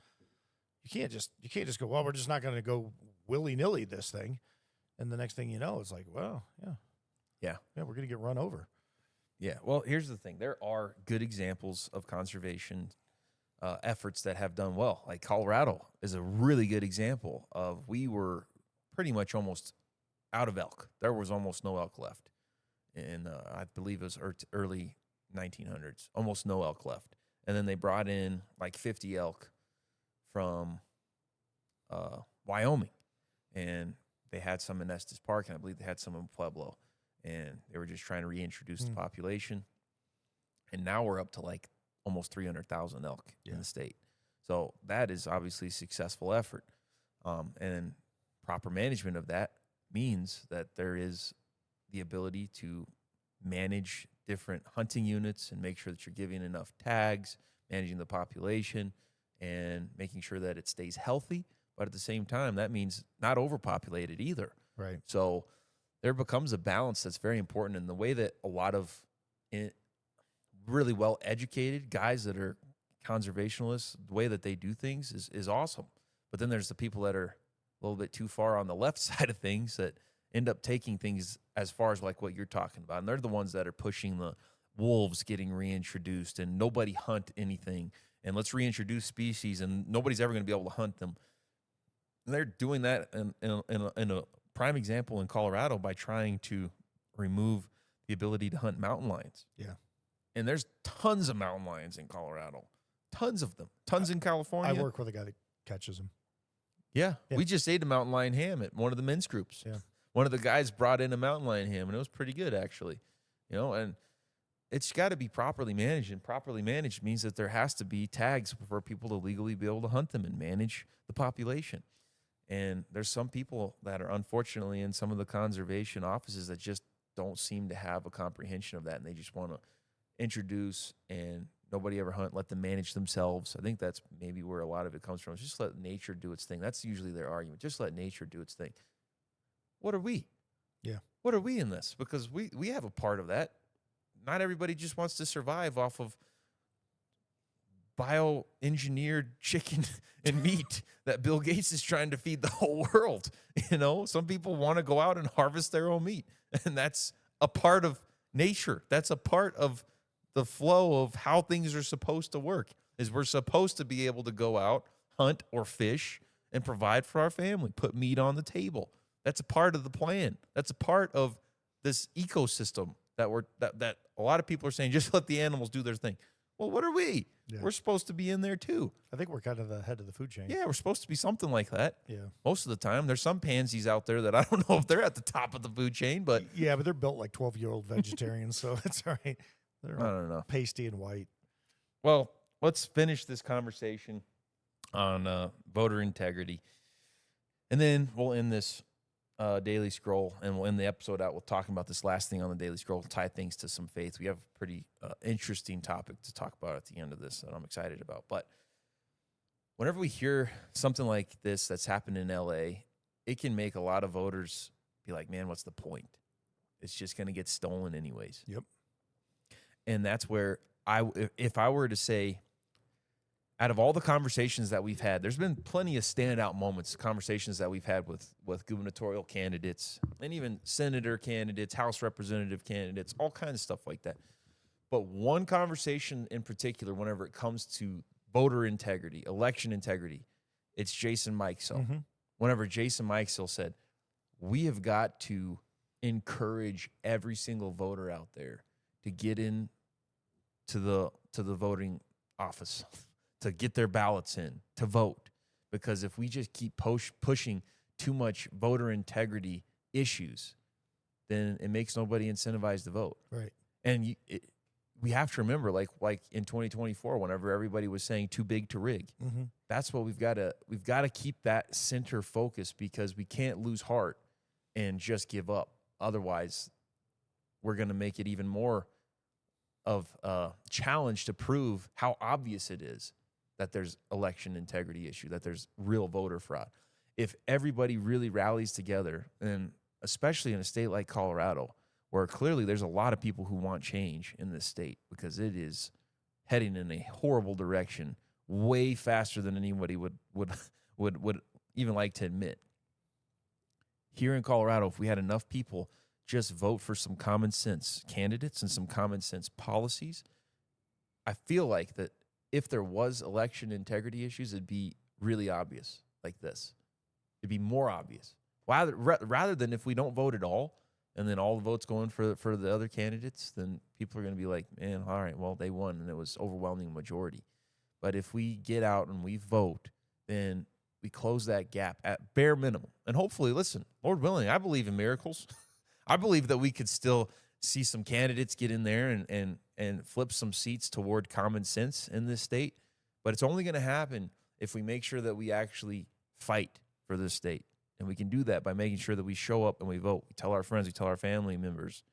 You can't just go, well, we're just not going to go willy-nilly this thing. And the next thing you know, it's like, well, yeah, we're going to get run over. Yeah. Well, here's the thing. There are good examples of conservation efforts that have done well. Like Colorado is a really good example of, we were pretty much almost out of elk. There was almost no elk left. And I believe it was early 1900s, almost no elk left. And then they brought in like 50 elk from Wyoming, and they had some in Estes Park, and I believe they had some in Pueblo, and they were just trying to reintroduce the population. And now we're up to like almost 300,000 elk in the state. So that is obviously a successful effort. And proper management of that means that there is the ability to manage different hunting units and make sure that you're giving enough tags, managing the population, and making sure that it stays healthy. But at the same time, that means not overpopulated either. Right. So there becomes a balance that's very important. And the way that a lot of really well-educated guys that are conservationists, the way that they do things is awesome. But then there's the people that are a little bit too far on the left side of things that end up taking things as far as like what you're talking about. And they're the ones that are pushing the wolves getting reintroduced and nobody hunt anything. And let's reintroduce species, and nobody's ever going to be able to hunt them. And they're doing that in a prime example in Colorado by trying to remove the ability to hunt mountain lions. Yeah. And there's tons of mountain lions in Colorado. Tons of them. Tons in California. I work with a guy that catches them. Yeah. We just ate a mountain lion ham at one of the men's groups. Yeah. One of the guys brought in a mountain lion ham, and it was pretty good, actually. You know, and it's got to be properly managed, and properly managed means that there has to be tags for people to legally be able to hunt them and manage the population. And there's some people that are unfortunately in some of the conservation offices that just don't seem to have a comprehension of that, and they just want to introduce and nobody ever hunt, let them manage themselves. I think that's maybe where a lot of it comes from. Just let nature do its thing. That's usually their argument. Just let nature do its thing. What are we? Yeah. What are we in this? Because we have a part of that. Not everybody just wants to survive off of bioengineered chicken and meat that Bill Gates is trying to feed the whole world. You know, some people want to go out and harvest their own meat, and that's a part of nature. That's a part of the flow of how things are supposed to work. Is we're supposed to be able to go out, hunt or fish, and provide for our family, put meat on the table. That's a part of the plan. That's a part of this ecosystem that a lot of people are saying, just let the animals do their thing. Well, what are we? Yeah. We're supposed to be in there too. I think we're kind of the head of the food chain. Yeah, we're supposed to be something like that. Yeah. Most of the time. There's some pansies out there that I don't know if they're at the top of the food chain, but Yeah, but they're built like 12-year-old vegetarians, so it's all right. They're I don't know. pasty and white. Well, let's finish this conversation on voter integrity. And then we'll end this Daily Scroll, and we'll end the episode out with talking about this last thing on the Daily Scroll, tie things to some faith. We have a pretty interesting topic to talk about at the end of this that I'm excited about. But whenever we hear something like this that's happened in L.A., it can make a lot of voters be like, man, what's the point? It's just going to get stolen anyways. Yep. And that's where if I were to say, out of all the conversations that we've had, there's been plenty of standout moments, conversations that we've had with gubernatorial candidates and even senator candidates, House representative candidates, all kinds of stuff like that. But one conversation in particular, whenever it comes to voter integrity, election integrity, it's Jason Mikesell. Mm-hmm. Whenever Jason Mikesell said, we have got to encourage every single voter out there to get in to the voting office, to get their ballots in, to vote. Because if we just keep pushing too much voter integrity issues, then it makes nobody incentivized to vote. Right. And we have to remember, like in 2024, whenever everybody was saying too big to rig, Mm-hmm. that's what we've got to keep that center focus, because we can't lose heart and just give up. Otherwise, we're going to make it even more of a challenge to prove how obvious it is that there's election integrity issue, that there's real voter fraud. If everybody really rallies together, and especially in a state like Colorado, where clearly there's a lot of people who want change in this state, because it is heading in a horrible direction way faster than anybody would even like to admit. Here in Colorado, if we had enough people just vote for some common sense candidates and some common sense policies, I feel like that if there was election integrity issues, it'd be really obvious like this. It'd be more obvious. Rather than if we don't vote at all and then all the votes going for the other candidates, then people are going to be like, man, all right, well, they won and it was overwhelming majority. But if we get out and we vote, then we close that gap at bare minimum. And hopefully, listen, Lord willing, I believe in miracles. I believe that we could still see some candidates get in there and flip some seats toward common sense in this state. But it's only going to happen if we make sure that we actually fight for this state. And we can do that by making sure that we show up and we vote. We tell our friends, we tell our family members,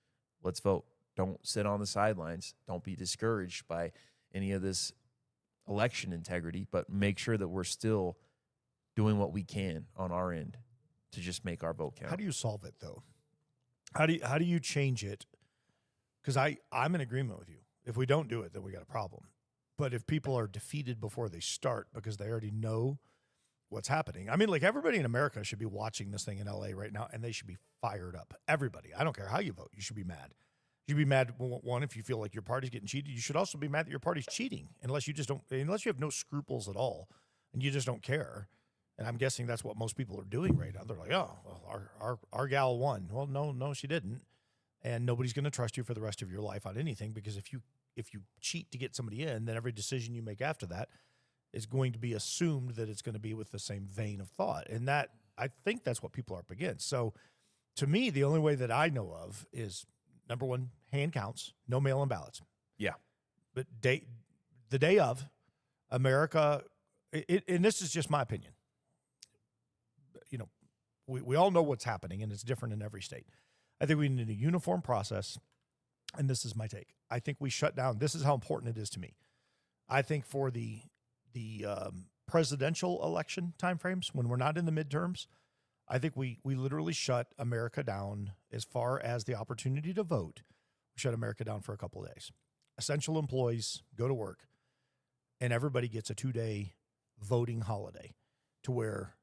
let's vote. Don't sit on the sidelines. Don't be discouraged by any of this election integrity, but make sure that we're still doing what we can on our end to just make our vote count. How do you solve it, though? How do you change it? Because I'm in agreement with you. If we don't do it, then we got a problem. But if people are defeated before they start because they already know what's happening. I mean, like, everybody in America should be watching this thing in LA right now, and they should be fired up. Everybody. I don't care how you vote. You should be mad. You should be mad, one, if you feel like your party's getting cheated. You should also be mad that your party's cheating, unless you have no scruples at all and you just don't care. And I'm guessing that's what most people are doing right now. They're like, oh, well, our gal won. Well, no, she didn't. And nobody's going to trust you for the rest of your life on anything, because if you cheat to get somebody in, then every decision you make after that is going to be assumed that it's going to be with the same vein of thought. And I think that's what people are up against. So to me, the only way that I know of is number one, hand counts, no mail-in ballots. Yeah. But the day of, America, and this is just my opinion. You know, we all know what's happening, and it's different in every state. I think we need a uniform process, and this is my take. I think we shut down. This is how important it is to me. I think for the presidential election timeframes, when we're not in the midterms, I think we literally shut America down as far as the opportunity to vote. We shut America down for a couple of days. Essential employees go to work, and everybody gets a 2-day voting holiday to where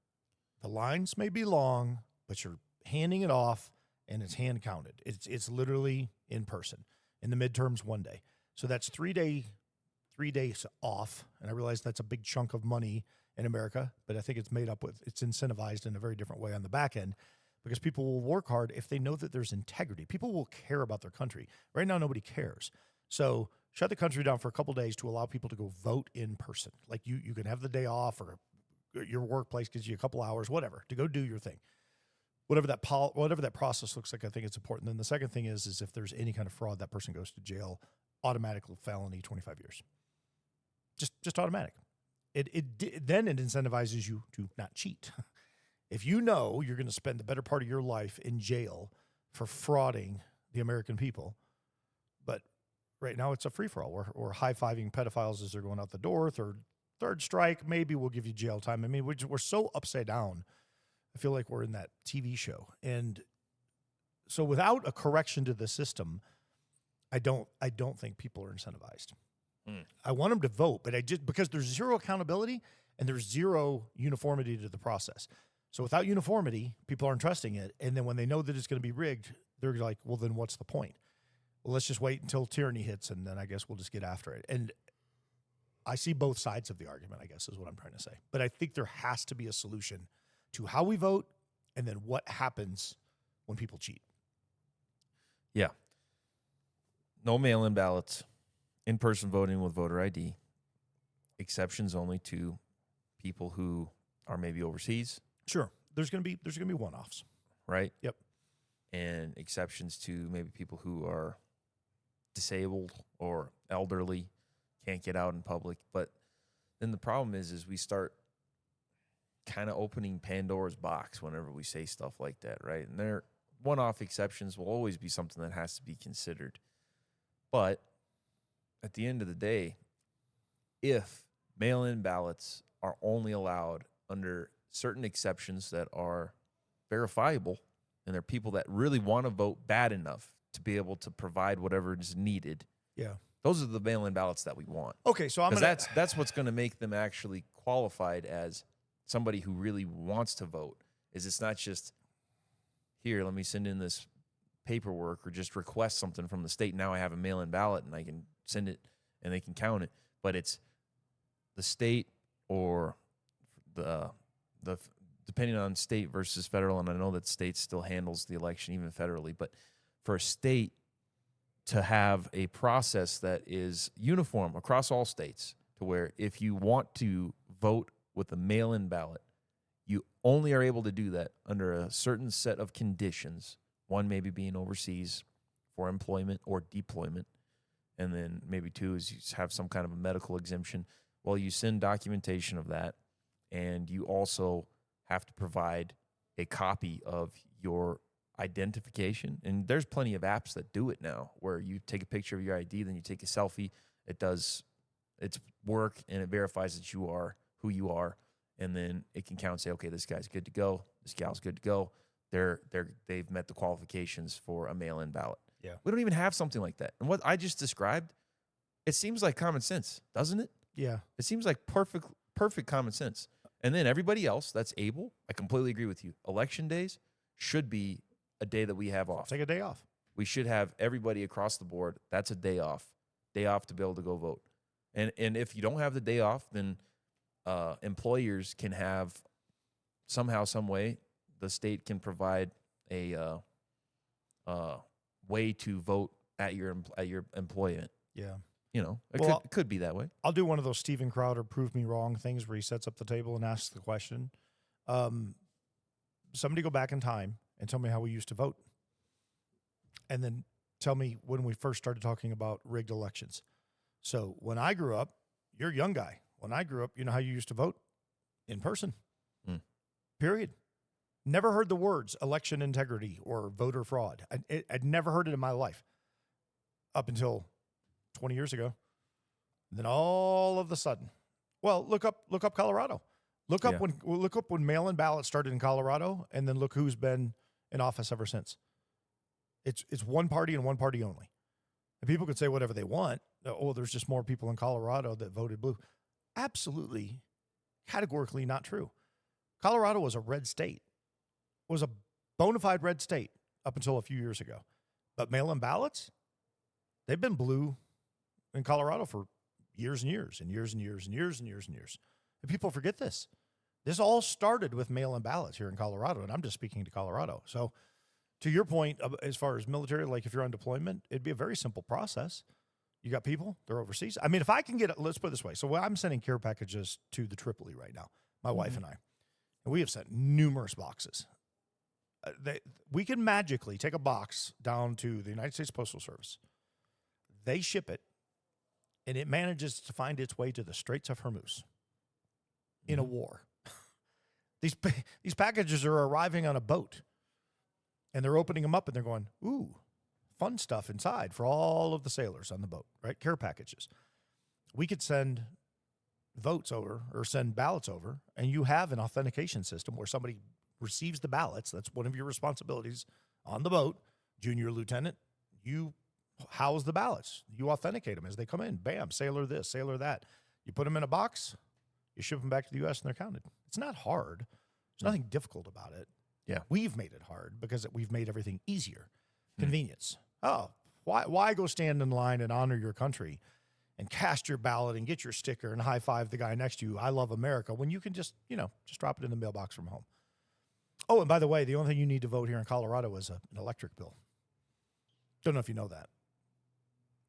the lines may be long, but you're handing it off and it's hand counted. It's literally in person. In the midterms, 1 day. So that's 3 days off. And I realize that's a big chunk of money in America, but I think it's incentivized in a very different way on the back end because people will work hard if they know that there's integrity. People will care about their country. Right now, nobody cares. So shut the country down for a couple of days to allow people to go vote in person. Like you can have the day off or your workplace gives you a couple hours, whatever, to go do your thing. Whatever that process looks like, I think it's important. Then the second thing is if there's any kind of fraud, that person goes to jail, automatic felony, 25 years. Just automatic. Then it incentivizes you to not cheat. If you know you're going to spend the better part of your life in jail for frauding the American people, but right now it's a free-for-all. We're high-fiving pedophiles as they're going out the door. Third strike, maybe we'll give you jail time. I mean, we're so upside down. I feel like we're in that TV show. And so without a correction to the system, I don't think people are incentivized. I want them to vote, but because there's zero accountability and there's zero uniformity to the process. So without uniformity, people aren't trusting it. And then when they know that it's going to be rigged, they're like, well, then what's the point? Well, let's just wait until tyranny hits, and then I guess we'll just get after it. And I see both sides of the argument, I guess, is what I'm trying to say. But I think there has to be a solution to how we vote and then what happens when people cheat. Yeah. No mail-in ballots, in-person voting with voter ID, exceptions only to people who are maybe overseas. Sure. There's going to be one-offs. Right? Yep. And exceptions to maybe people who are disabled or elderly, can't get out in public. But then the problem is we start kind of opening Pandora's box whenever we say stuff like that, right? And there one-off exceptions will always be something that has to be considered. But at the end of the day, if mail-in ballots are only allowed under certain exceptions that are verifiable, and there are people that really want to vote bad enough to be able to provide whatever is needed, yeah, those are the mail-in ballots that we want. Okay, so that's what's going to make them actually qualified as somebody who really wants to vote. Is it's not just, here, let me send in this paperwork or just request something from the state. Now I have a mail-in ballot and I can send it and they can count it. But it's the state or the depending on state versus federal, and I know that state still handles the election even federally, but for a state to have a process that is uniform across all states to where if you want to vote with a mail-in ballot, you only are able to do that under a certain set of conditions, one maybe being overseas for employment or deployment, and then maybe two is you have some kind of a medical exemption. Well, you send documentation of that, and you also have to provide a copy of your identification. And there's plenty of apps that do it now where you take a picture of your ID, then you take a selfie. It does its work, and it verifies that you are who you are. And then it can count and say, okay, this guy's good to go. This gal's good to go. They've met the qualifications for a mail-in ballot. Yeah. We don't even have something like that. And what I just described, it seems like common sense, doesn't it? Yeah. It seems like perfect common sense. And then everybody else that's able, I completely agree with you. Election days should be a day that we have off. Take a day off. We should have everybody across the board. That's a day off to be able to go vote. And if you don't have the day off, then employers can have somehow, some way, the state can provide a way to vote at your employment. Yeah. You know, it could be that way. I'll do one of those Steven Crowder prove me wrong things where he sets up the table and asks the question. Somebody go back in time and tell me how we used to vote. And then tell me when we first started talking about rigged elections. So when I grew up, you're a young guy. When I grew up, you know how you used to vote? In person. Period. Never heard the words election integrity or voter fraud. I'd never heard it in my life up until 20 years ago. And then all of a sudden, well, look up Colorado. Look up when mail-in ballots started in Colorado, and then look who's been in office ever since. It's one party and one party only. And people could say whatever they want. Oh, there's just more people in Colorado that voted blue. Absolutely, categorically not true. Colorado was a red state. Was a bona fide red state up until a few years ago. But mail-in ballots, they've been blue in Colorado for years and years and years and years and years and years and years. And people forget this. This all started with mail-in ballots here in Colorado, and I'm just speaking to Colorado. So to your point, as far as military, like if you're on deployment, it'd be a very simple process. You got people, they're overseas. I mean, if I can get it, let's put it this way. So I'm sending care packages to the Tripoli right now, my wife and I. And we have sent numerous boxes. We can magically take a box down to the United States Postal Service. They ship it, and it manages to find its way to the Straits of Hormuz in a war. These packages are arriving on a boat, and they're opening them up, and they're going, ooh, fun stuff inside for all of the sailors on the boat, right? Care packages. We could send votes over or send ballots over, and you have an authentication system where somebody receives the ballots. That's one of your responsibilities on the boat. Junior lieutenant, you house the ballots. You authenticate them as they come in. Bam, sailor this, sailor that. You put them in a box, you ship them back to the U.S., and they're counted. It's not hard. There's nothing difficult about it. Yeah. We've made it hard because we've made everything easier. Convenience. Oh, why go stand in line and honor your country and cast your ballot and get your sticker and high five the guy next to you, I love America, when you can just drop it in the mailbox from home. Oh, and by the way, the only thing you need to vote here in Colorado is an electric bill. Don't know if you know that.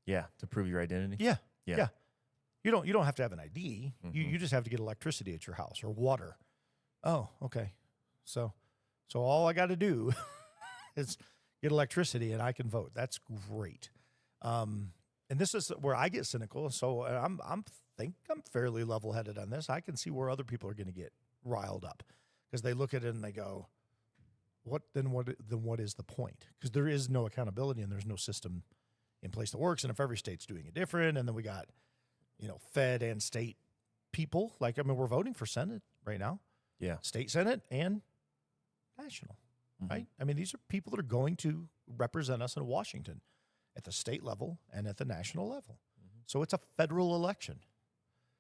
Yeah, to prove your identity. Yeah. You don't have to have an ID. You just have to get electricity at your house or water. Oh, okay. So all I got to do is get electricity and I can vote. That's great. And this is where I get cynical. So I'm fairly level-headed on this. I can see where other people are going to get riled up because they look at it and they go, what is the point? Because there is no accountability and there's no system in place that works. And if every state's doing it different, and then we got, Fed and state people, we're voting for Senate right now. Yeah. State Senate and national, right? I mean, these are people that are going to represent us in Washington at the state level and at the national level. So it's a federal election.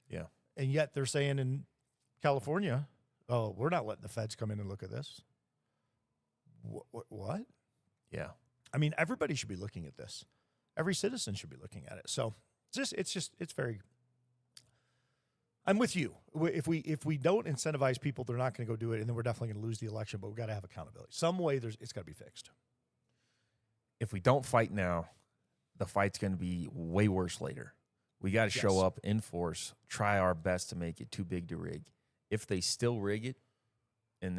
Yeah. And yet they're saying in California, oh, we're not letting the feds come in and look at this. What? Yeah. I mean, everybody should be looking at this. Every citizen should be looking at it. So it's very, I'm with you. If we don't incentivize people, they're not going to go do it, and then we're definitely going to lose the election, but we've got to have accountability. Some way it's got to be fixed. If we don't fight now, the fight's going to be way worse later. We got to show up in force, try our best to make it too big to rig. If they still rig it and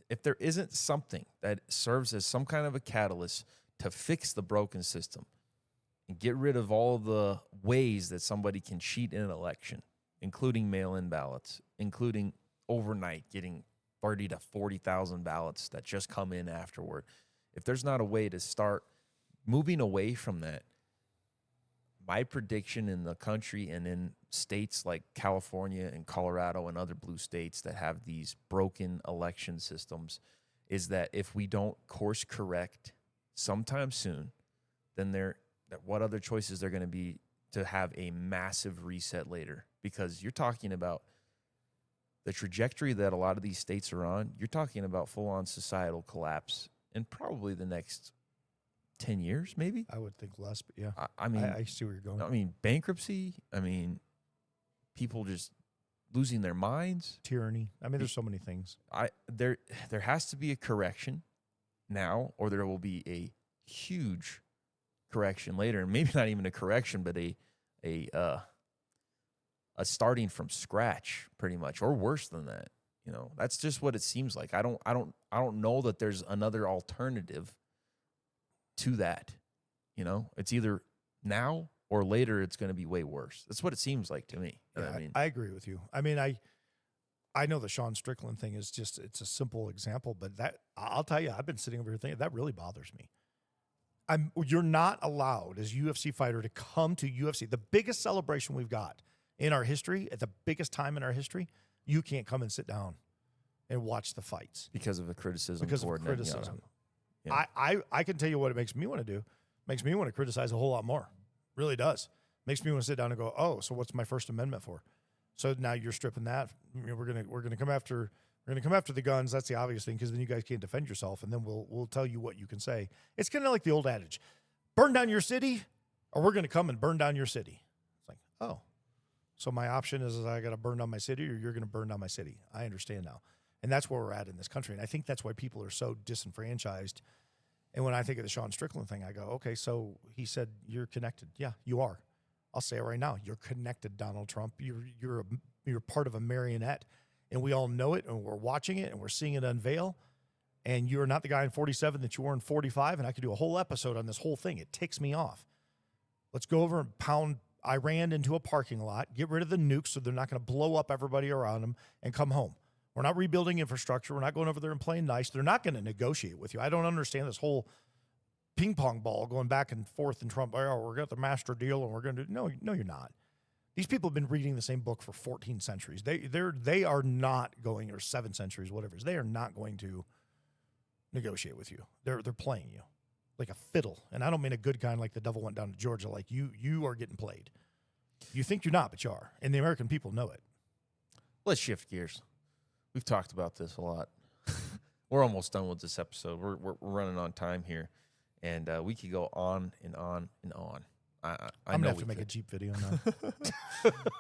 if there isn't something that serves as some kind of a catalyst to fix the broken system and get rid of all the ways that somebody can cheat in an election, including mail-in ballots, including overnight getting 30 to 40,000 ballots that just come in afterward. If there's not a way to start moving away from that, my prediction in the country and in states like California and Colorado and other blue states that have these broken election systems is that if we don't course correct sometime soon, then what other choices there going to be to have a massive reset later? Because you're talking about the trajectory that a lot of these states are on. You're talking about full-on societal collapse in probably the next 10 years, maybe? I would think less, but yeah. I mean, I see where you're going. I mean, bankruptcy. I mean, people just losing their minds. Tyranny. I mean, there's so many things. There has to be a correction now, or there will be a huge correction later, and maybe not even a correction, but a starting from scratch, pretty much, or worse than that. That's just what it seems like. I don't know that there's another alternative to that. You know, it's either now or later it's going to be way worse. That's what it seems like to me. You know what I mean? I agree with you. I mean, I know the Sean Strickland thing is just, it's a simple example, but that, I'll tell you, I've been sitting over here thinking that really bothers me. You're not allowed as a UFC fighter to come to UFC, the biggest celebration we've got in our history, at the biggest time in our history. You can't come and sit down and watch the fights because of the criticism. because of criticism. Yeah. I can tell you what it makes me want to do. Makes me want to criticize a whole lot more. Really does. Makes me want to sit down and go, oh, so what's my First Amendment for? So now you're stripping that. We're gonna come after the guns. That's the obvious thing, because then you guys can't defend yourself, and then we'll tell you what you can say. It's kind of like the old adage: burn down your city, or we're gonna come and burn down your city. It's like, oh, so my option is I got to burn down my city, or you're gonna burn down my city. I understand now, and that's where we're at in this country. And I think that's why people are so disenfranchised. And when I think of the Sean Strickland thing, I go, okay, so he said you're connected. Yeah, you are. I'll say it right now. You're connected, Donald Trump. You're part of a marionette, and we all know it, and we're watching it, and we're seeing it unveil. And you're not the guy in 47 that you were in 45, and I could do a whole episode on this whole thing. It ticks me off. Let's go over and pound Iran into a parking lot, get rid of the nukes so they're not going to blow up everybody around them, and come home. We're not rebuilding infrastructure. We're not going over there and playing nice. They're not going to negotiate with you. I don't understand this whole ping pong ball going back and forth, and Trump, oh, we're got the master deal, and we're going to do. No, you're not. These people have been reading the same book for 14 centuries. They are not going, or 7 centuries, whatever it is. They are not going to negotiate with you. They're playing you like a fiddle. And I don't mean a good kind like the devil went down to Georgia. Like you are getting played. You think you're not, but you are. And the American people know it. Let's shift gears. We've talked about this a lot. We're almost done with this episode. We're running on time here. And we could go on and on and on. I'm going to have to make a Jeep video now.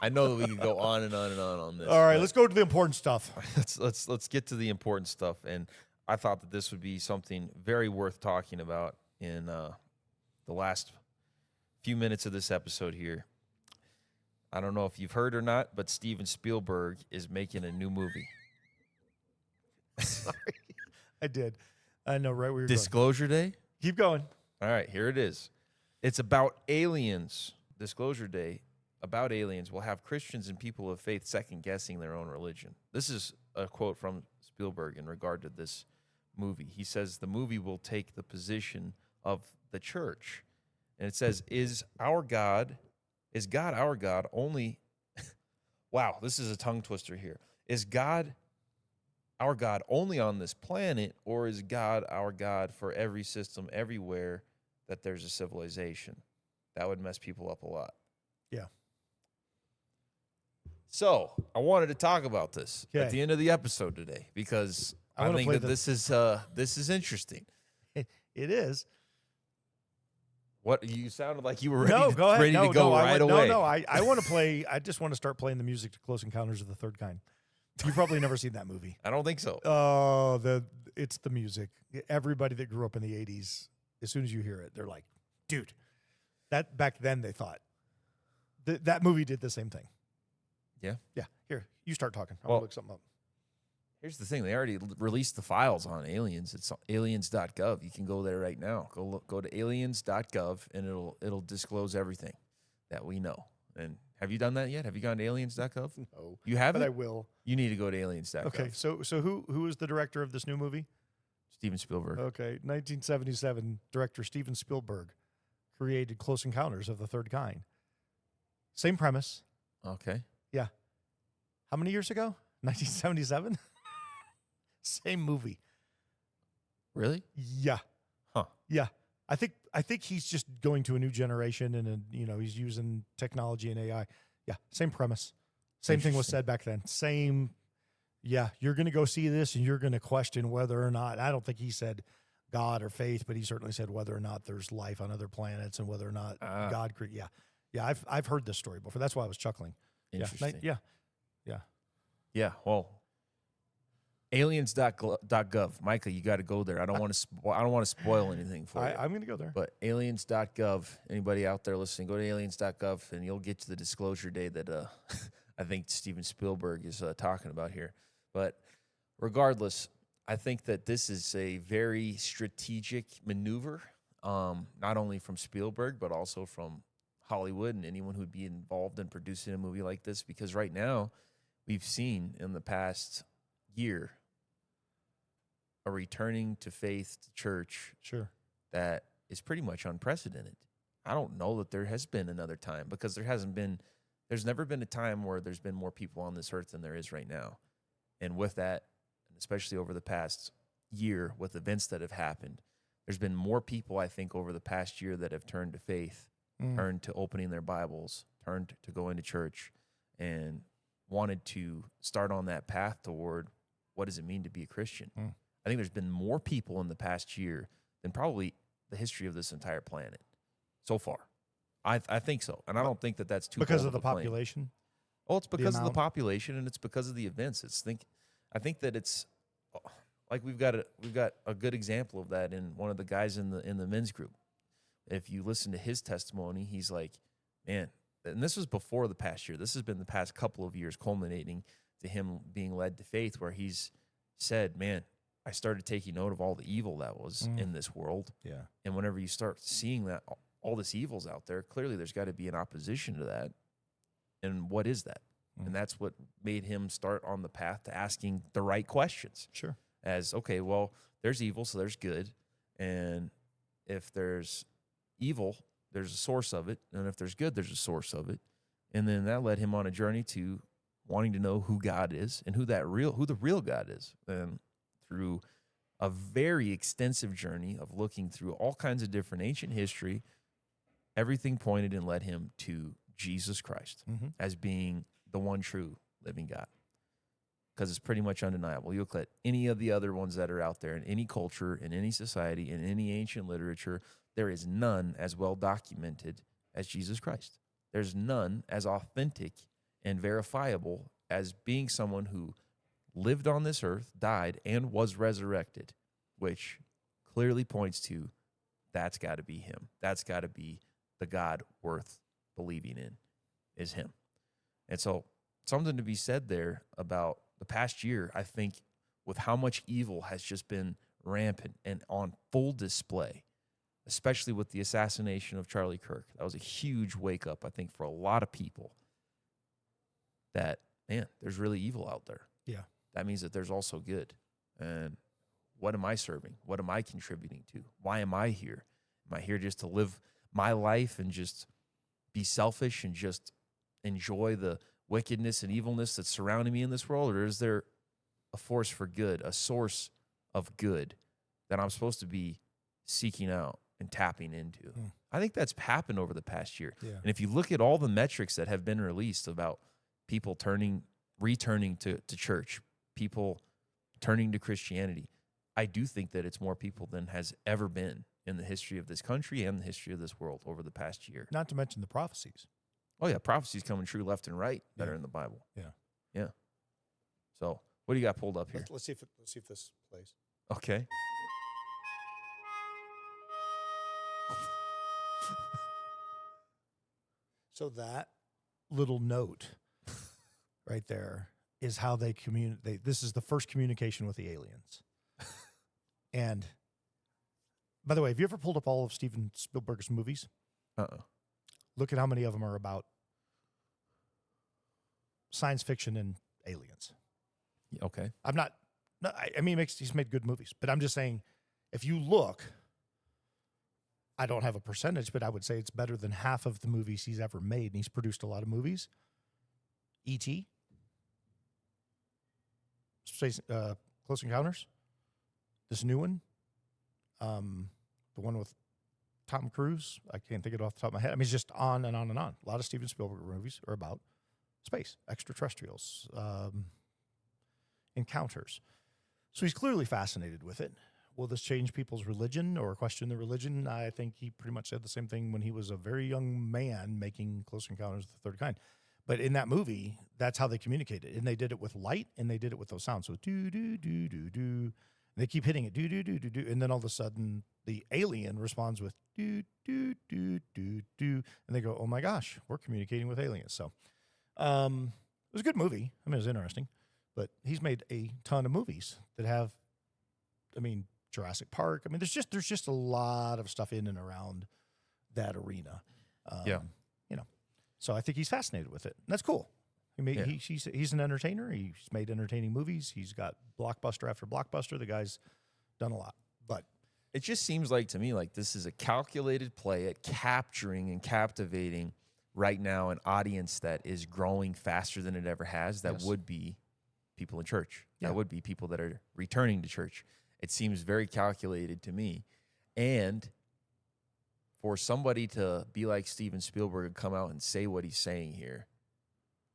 I know that we could go on and on and on this. All right, let's go to the important stuff. Let's get to the important stuff. And I thought that this would be something very worth talking about in the last few minutes of this episode here. I don't know if you've heard or not, but Steven Spielberg is making a new movie. Sorry, I did. I know, right where you're Disclosure Day? Keep going. All right, here it is. It's about aliens. Disclosure Day, about aliens, will have Christians and people of faith second-guessing their own religion. This is a quote from Spielberg in regard to this movie. He says the movie will take the position of the church. And it says, is God our God only... Wow, this is a tongue twister here. Is God our God only on this planet, or is God our God for every system everywhere that there's a civilization? That would mess people up a lot. Yeah. So I wanted to talk about this at the end of the episode today, because I think that this is interesting. It is. What, you sounded like you were ready to go right away. No, I want to play. I just want to start playing the music to Close Encounters of the Third Kind. You've probably never seen that movie. I don't think so. Oh, it's the music. Everybody that grew up in the 80s, as soon as you hear it, they're like, dude, that back then they thought that movie did the same thing. Yeah? Yeah. Here, you start talking. I'm going to look something up. Here's the thing. They already released the files on aliens. It's aliens.gov. You can go there right now. Go to aliens.gov, and it'll disclose everything that we know. And have you done that yet? Have you gone to aliens.gov? No. You haven't? But I will. You need to go to aliens.gov. Okay, so who is the director of this new movie? Steven Spielberg. Okay, 1977, director Steven Spielberg created Close Encounters of the Third Kind. Same premise. Okay. Yeah. How many years ago? 1977? Same movie. Really? Yeah. Huh. Yeah. I think he's just going to a new generation, and he's using technology and AI. Yeah, same premise. Same thing was said back then. Same. Yeah, you're going to go see this, and you're going to question whether or not. I don't think he said God or faith, but he certainly said whether or not there's life on other planets and whether or not God created. Yeah. I've heard this story before. That's why I was chuckling. Interesting. Yeah. Well, aliens.gov. Micah, you got to go there. I don't want to spoil anything for you. I'm going to go there. But aliens.gov. Anybody out there listening, go to aliens.gov, and you'll get to the disclosure day that I think Steven Spielberg is talking about here. But regardless, I think that this is a very strategic maneuver not only from Spielberg, but also from Hollywood and anyone who'd be involved in producing a movie like this. Because right now, we've seen in the past year a returning to faith to church Sure. that is pretty much unprecedented. I don't know that there has been another time, because there's never been a time where there's been more people on this earth than there is right now. And with that, and especially over the past year with events that have happened, there's been more people, I think, over the past year that have turned to faith, turned to opening their Bibles, turned to going to church, and wanted to start on that path toward what does it mean to be a Christian. I think there's been more people in the past year than probably the history of this entire planet so far. I think so. And I don't think that that's too because bold of the a claim. population. Well, it's because of the amount? population, and it's because of the events. I think that it's like we've got a good example of that in one of the guys in the men's group. If you listen to his testimony, he's like, man, and this was before the past year. This has been the past couple of years culminating to him being led to faith, where he's said, man, I started taking note of all the evil that was in this world. Yeah. And whenever you start seeing that all this evil's out there, clearly there's got to be an opposition to that. And what is that? And that's what made him start on the path to asking the right questions. Sure. As, okay, well, there's evil, so there's good. And if there's evil, there's a source of it. And if there's good, there's a source of it. And then that led him on a journey to wanting to know who God is and who the real God is. And through a very extensive journey of looking through all kinds of different ancient history, everything pointed and led him to Jesus Christ as being the one true living God. Because it's pretty much undeniable. You look at any of the other ones that are out there in any culture, in any society, in any ancient literature, there is none as well documented as Jesus Christ. There's none as authentic and verifiable as being someone who lived on this earth, died, and was resurrected, which clearly points to that's got to be him. That's got to be the God worth believing in, is him. And so something to be said there about the past year, I think, with how much evil has just been rampant and on full display, especially with the assassination of Charlie Kirk. That was a huge wake-up, I think, for a lot of people that, man, there's really evil out there. Yeah. That means that there's also good. And what am I serving? What am I contributing to? Why am I here? Am I here just to live my life and just be selfish and just enjoy the wickedness and evilness that's surrounding me in this world? Or is there a force for good, a source of good that I'm supposed to be seeking out and tapping into? I think that's happened over the past year. Yeah. And if you look at all the metrics that have been released about people returning to church, people turning to Christianity, I do think that it's more people than has ever been in the history of this country and the history of this world over the past year. Not to mention the prophecies. Oh, yeah, prophecies coming true left and right that are in the Bible. Yeah. Yeah. So what do you got pulled up here? Let's see if this plays. Okay. So that little note right there is how they communicate. This is the first communication with the aliens. And by the way, have you ever pulled up all of Steven Spielberg's movies? Look at how many of them are about science fiction and aliens. Okay. I mean, he's made good movies, but I'm just saying, if you look, I don't have a percentage, but I would say it's better than half of the movies he's ever made, and he's produced a lot of movies. E.T., Space, Close Encounters, this new one, the one with Tom Cruise, I can't think of it off the top of my head. I mean, it's just on and on and on. A lot of Steven Spielberg movies are about space, extraterrestrials, encounters. So he's clearly fascinated with it. Will this change people's religion or question their religion? I think he pretty much said the same thing when he was a very young man making Close Encounters of the Third Kind. But in that movie, that's how they communicated. And they did it with light, and they did it with those sounds. So do, do, do, do, do. And they keep hitting it, do, do, do, do, do. And then all of a sudden, the alien responds with do, do, do, do, do. And they go, oh my gosh, we're communicating with aliens. So it was a good movie. I mean, it was interesting. But he's made a ton of movies that have, I mean, Jurassic Park. I mean, there's just a lot of stuff in and around that arena. Yeah. You know, so I think he's fascinated with it. And that's cool. He's an entertainer. He's made entertaining movies. He's got blockbuster after blockbuster. The guy's done a lot. But it just seems like to me like this is a calculated play at capturing and captivating right now an audience that is growing faster than it ever has. That would be people in church. That would be people that are returning to church. It seems very calculated to me. And for somebody to be like Steven Spielberg and come out and say what he's saying here,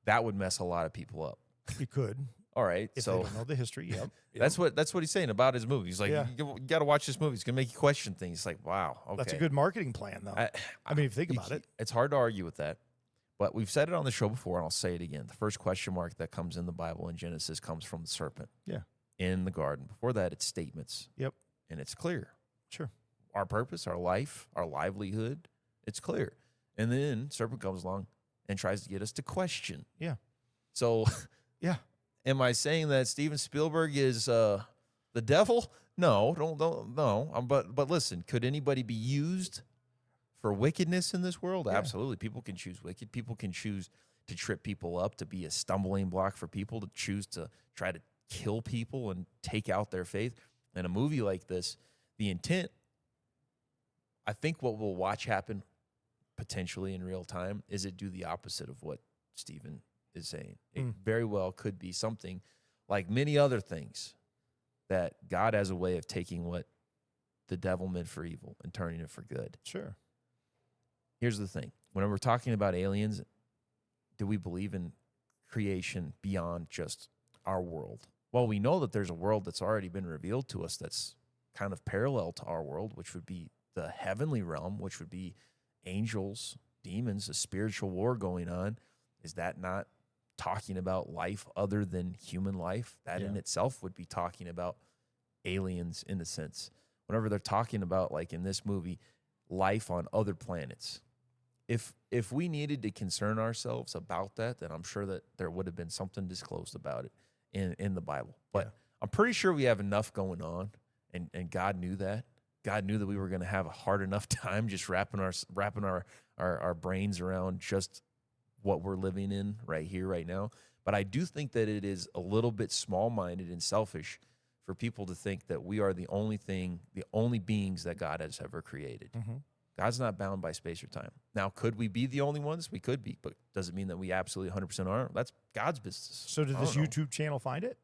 that would mess a lot of people up. he could. All right. If So they don't know the history. Yep. that's what he's saying about his movie. He's like, you got to watch this movie. It's going to make you question things. It's like, wow. Okay. That's a good marketing plan, though. I mean, if you think about it. It's hard to argue with that. But we've said it on the show before, and I'll say it again. The first question mark that comes in the Bible in Genesis comes from the serpent. Yeah. In the garden. Before that, it's statements. Yep. And it's clear. Sure. Our purpose, our life, our livelihood, it's clear. And then serpent comes along and tries to get us to question. Yeah. So, yeah. Am I saying that Steven Spielberg is the devil? No, don't no. But listen, could anybody be used for wickedness in this world? Yeah. Absolutely. People can choose wicked. People can choose to trip people up, to be a stumbling block for people, to choose to try to kill people and take out their faith. In a movie like this, the intent, I think what we'll watch happen potentially in real time is it do the opposite of what Steven is saying. It very well could be something like many other things that God has a way of taking what the devil meant for evil and turning it for good. Sure. Here's the thing. When we're talking about aliens, do we believe in creation beyond just our world? Well, we know that there's a world that's already been revealed to us that's kind of parallel to our world, which would be the heavenly realm, which would be angels, demons, a spiritual war going on. Is that not talking about life other than human life? That in itself would be talking about aliens in a sense. Whenever they're talking about, like in this movie, life on other planets. If we needed to concern ourselves about that, then I'm sure that there would have been something disclosed about it in the Bible. But I'm pretty sure we have enough going on, and God knew that. God knew that we were going to have a hard enough time just wrapping our brains around just what we're living in right here, right now. But I do think that it is a little bit small-minded and selfish for people to think that we are the only beings that God has ever created. Mm-hmm. God's not bound by space or time. Now, could we be the only ones? We could be, but does it mean that we absolutely 100% are? That's God's business. So did this YouTube channel find it?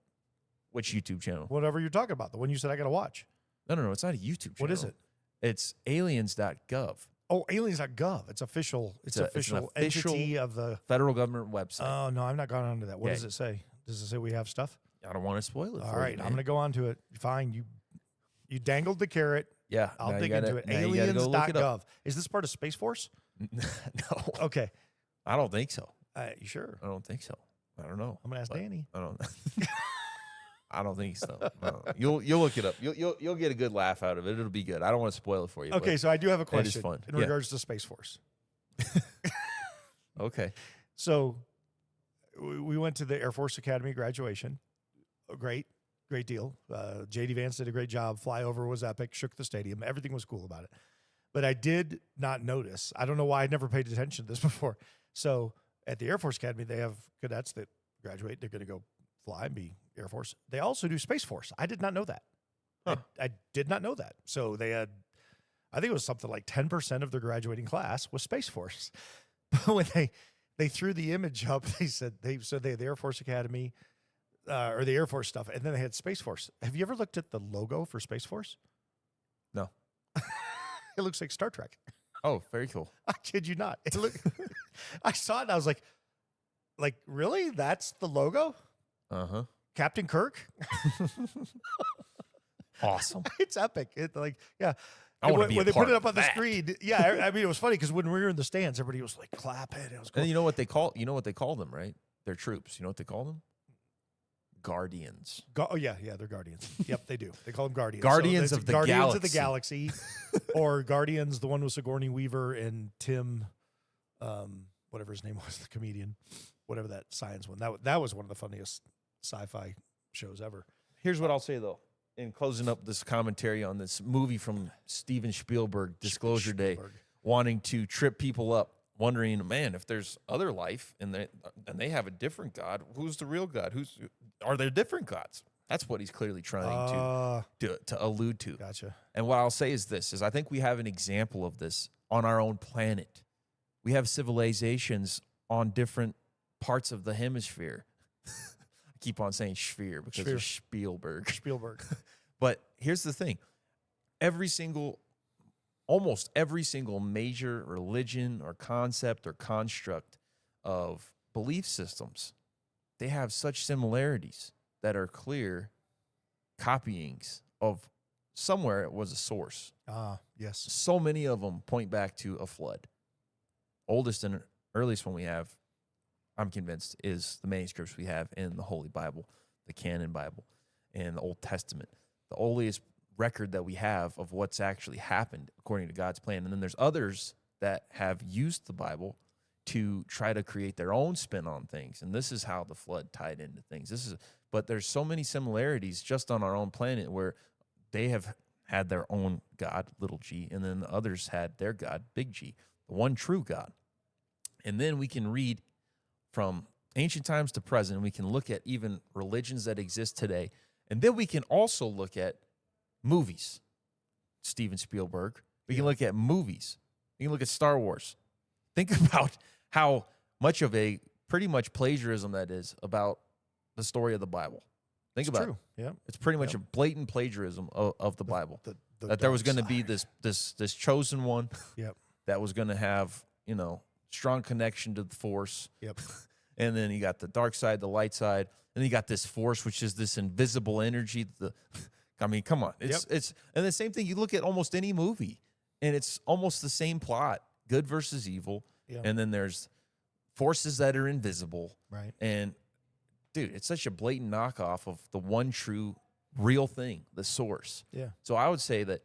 Which YouTube channel? Whatever you're talking about, the one you said I got to watch. No, it's not a YouTube channel. What is it? It's aliens.gov. Oh, aliens.gov. It's official. It's an official entity of the federal government website. Oh, no, I'm not going on to that. What does it say? Does it say we have stuff? I don't want to spoil it. All right, I'm going to go on to it. Fine. You dangled the carrot. Yeah. I'll dig into it. Aliens.gov. Is this part of Space Force? No. Okay. I don't think so. You sure? I don't think so. I don't know. I'm going to ask Danny. I don't I don't think so. No. You'll look it up. You'll get a good laugh out of it. It'll be good. I don't want to spoil it for you. Okay, so I do have a question fun. in regards to Space Force. Okay. So we went to the Air Force Academy graduation. Great deal. J.D. Vance did a great job. Flyover was epic, shook the stadium. Everything was cool about it. But I did not notice. I don't know why I'd never paid attention to this before. So at the Air Force Academy, they have cadets that graduate. They're going to go fly and be Air Force. They also do Space Force. I did not know that. Huh. I did not know that. So they had, I think it was something like 10% of their graduating class was Space Force. But when they threw the image up, they said they had the Air Force Academy or the Air Force stuff, and then they had Space Force. Have you ever looked at the logo for Space Force? No. It looks like Star Trek. Oh, very cool. I kid you not. I saw it and I was like, really? That's the logo? Uh-huh. Captain Kirk? Awesome. It's epic. I want to be when they put it up on the that. screen. Yeah, I mean, it was funny because when we were in the stands, everybody was like clapping. It was cool. And you know what they call them, right? They're troops. You know what they call them? Guardians. Yeah, they're Guardians. Yep, they do. They call them Guardians. Guardians of the Galaxy. Guardians of the Galaxy. Or Guardians, the one with Sigourney Weaver and Tim, whatever his name was, the comedian, whatever that science one. That was one of the funniest sci-fi shows ever. Here's what I'll say, though. in closing up this commentary on this movie from Steven Spielberg, Disclosure Day, Spielberg. wanting to trip people up, wondering, man, if there's other life and they have a different God, who's the real God? Are there different gods? That's what he's clearly trying to allude to. Gotcha. And what I'll say is this: I think we have an example of this on our own planet. We have civilizations on different parts of the hemisphere. I keep on saying sphere because of Spielberg. But here's the thing. Almost every single major religion or concept or construct of belief systems, they have such similarities that are clear copyings of somewhere it was a source. Yes. So many of them point back to a flood. Oldest and earliest one we have, I'm convinced, is the manuscripts we have in the Holy Bible, the Canon Bible, and the Old Testament. The earliest record that we have of what's actually happened according to God's plan. And then there's others that have used the Bible to try to create their own spin on things. And this is how the flood tied into things. But there's so many similarities just on our own planet where they have had their own God, little g, and then the others had their God, big G, the one true God. And then we can read from ancient times to present, and we can look at even religions that exist today. And then we can also look at movies. Steven Spielberg. We can look at movies. We can look at Star Wars. Think about how much of a pretty much plagiarism that is about the story of the Bible. Think about true. it. Yeah. It's pretty much a blatant plagiarism of the Bible. The there was going to dark be this chosen one Yep. that was going to have, strong connection to the Force. Yep. And then you got the dark side, the light side, and then you got this Force, which is this invisible energy. I mean, come on. It's and the same thing. You look at almost any movie, and it's almost the same plot: good versus evil. Yep. And then there's forces that are invisible. Right. And dude, it's such a blatant knockoff of the one true real thing, the source. Yeah. So I would say that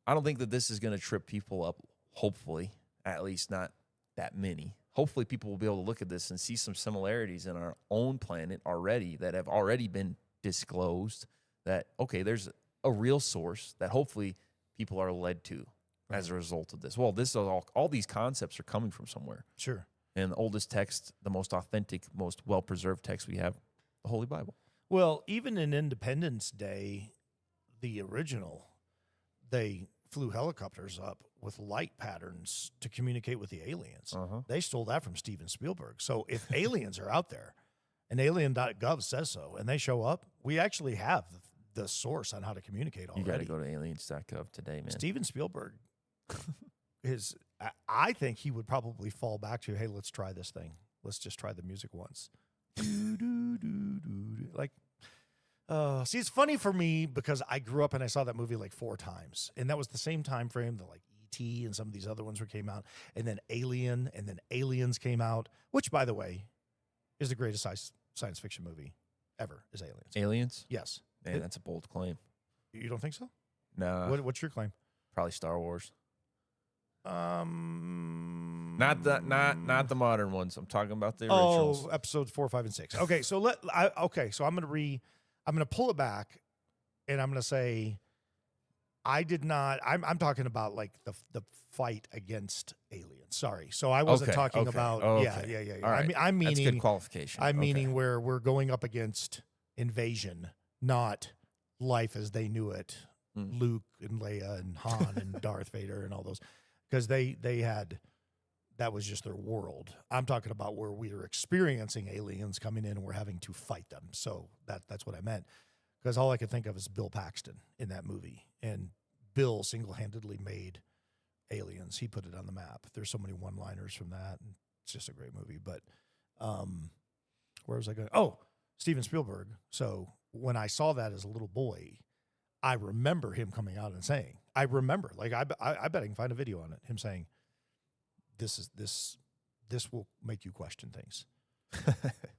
I don't think that this is going to trip people up. Hopefully, at least not that many. Hopefully people will be able to look at this and see some similarities in our own planet already that have already been disclosed, that, okay, there's a real source that hopefully people are led to as a result of this. Well, this is all these concepts are coming from somewhere. Sure. And the oldest text, the most authentic, most well-preserved text we have, the Holy Bible. Well, even in Independence Day, the original, they flew helicopters up with light patterns to communicate with the aliens. Uh-huh. They stole that from Steven Spielberg. So if aliens are out there and alien.gov says so and they show up, we actually have the source on how to communicate already. You got to go to aliens.gov today, man. Steven Spielberg I think he would probably fall back to, hey, let's try this thing. Let's just try the music once. Like, see, it's funny for me because I grew up and I saw that movie like 4 times. And that was the same time frame that like E.T. and some of these other ones came out. And then Alien and then Aliens came out, which, by the way, is the greatest science fiction movie ever, is Aliens. Aliens? Yes. Man, that's a bold claim. You don't think so? No. What's your claim? Probably Star Wars. Not Not the modern ones. I'm talking about the originals. Oh, episodes 4, 5, and 6. Okay, so so I'm gonna pull it back, and I'm gonna say, I did not. I'm talking about like the fight against aliens. Sorry, so I wasn't talking about. Oh, yeah. All right. I'm meaning That's good qualification. I'm meaning where we're going up against invasion, not life as they knew it. Luke and Leia and Han and Darth Vader and all those, because they had. That was just their world. I'm talking about where we are experiencing aliens coming in and we're having to fight them. So that's what I meant. Because all I could think of is Bill Paxton in that movie. And Bill single-handedly made Aliens. He put it on the map. There's so many one-liners from that. And it's just a great movie. But where was I going? Oh, Steven Spielberg. So when I saw that as a little boy, I remember him coming out and saying, I bet I can find a video on it, him saying, this will make you question things.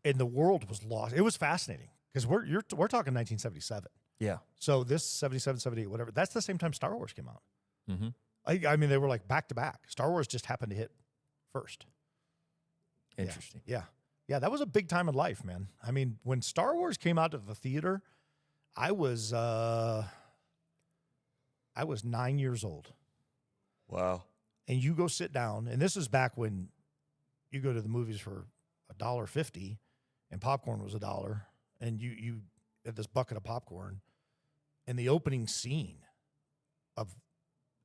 And the world was lost. It was fascinating because we're talking 1977. Yeah. So this 77, 78, whatever, that's the same time Star Wars came out. Mm-hmm. I mean, they were like back to back. Star Wars just happened to hit first. Interesting. Yeah. That was a big time in life, man. I mean, when Star Wars came out of the theater, I was 9 years old. Wow. And you go sit down, and this is back when you go to the movies for $1.50 and popcorn was $1, and you had this bucket of popcorn, and the opening scene of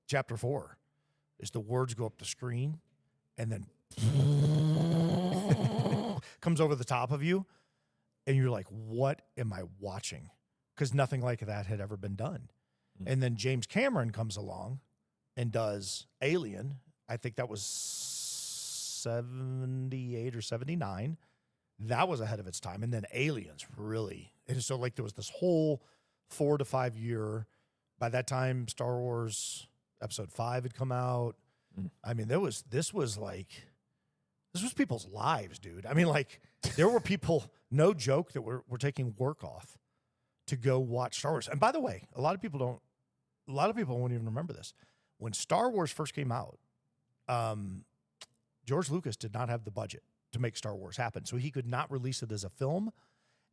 chapter 4 is the words go up the screen and then comes over the top of you, and you're like, what am I watching? Because nothing like that had ever been done. Mm-hmm. And then James Cameron comes along and does Alien. I think that was 78 or 79. That was ahead of its time. And then Aliens, really. And so, like, there was this whole 4 to 5 year. By that time, Star Wars Episode 5 had come out. Mm. I mean, this was people's lives, dude. I mean, like, there were people, no joke, that were taking work off to go watch Star Wars. And by the way, a lot of people won't even remember this. When Star Wars first came out, George Lucas did not have the budget to make Star Wars happen. So he could not release it as a film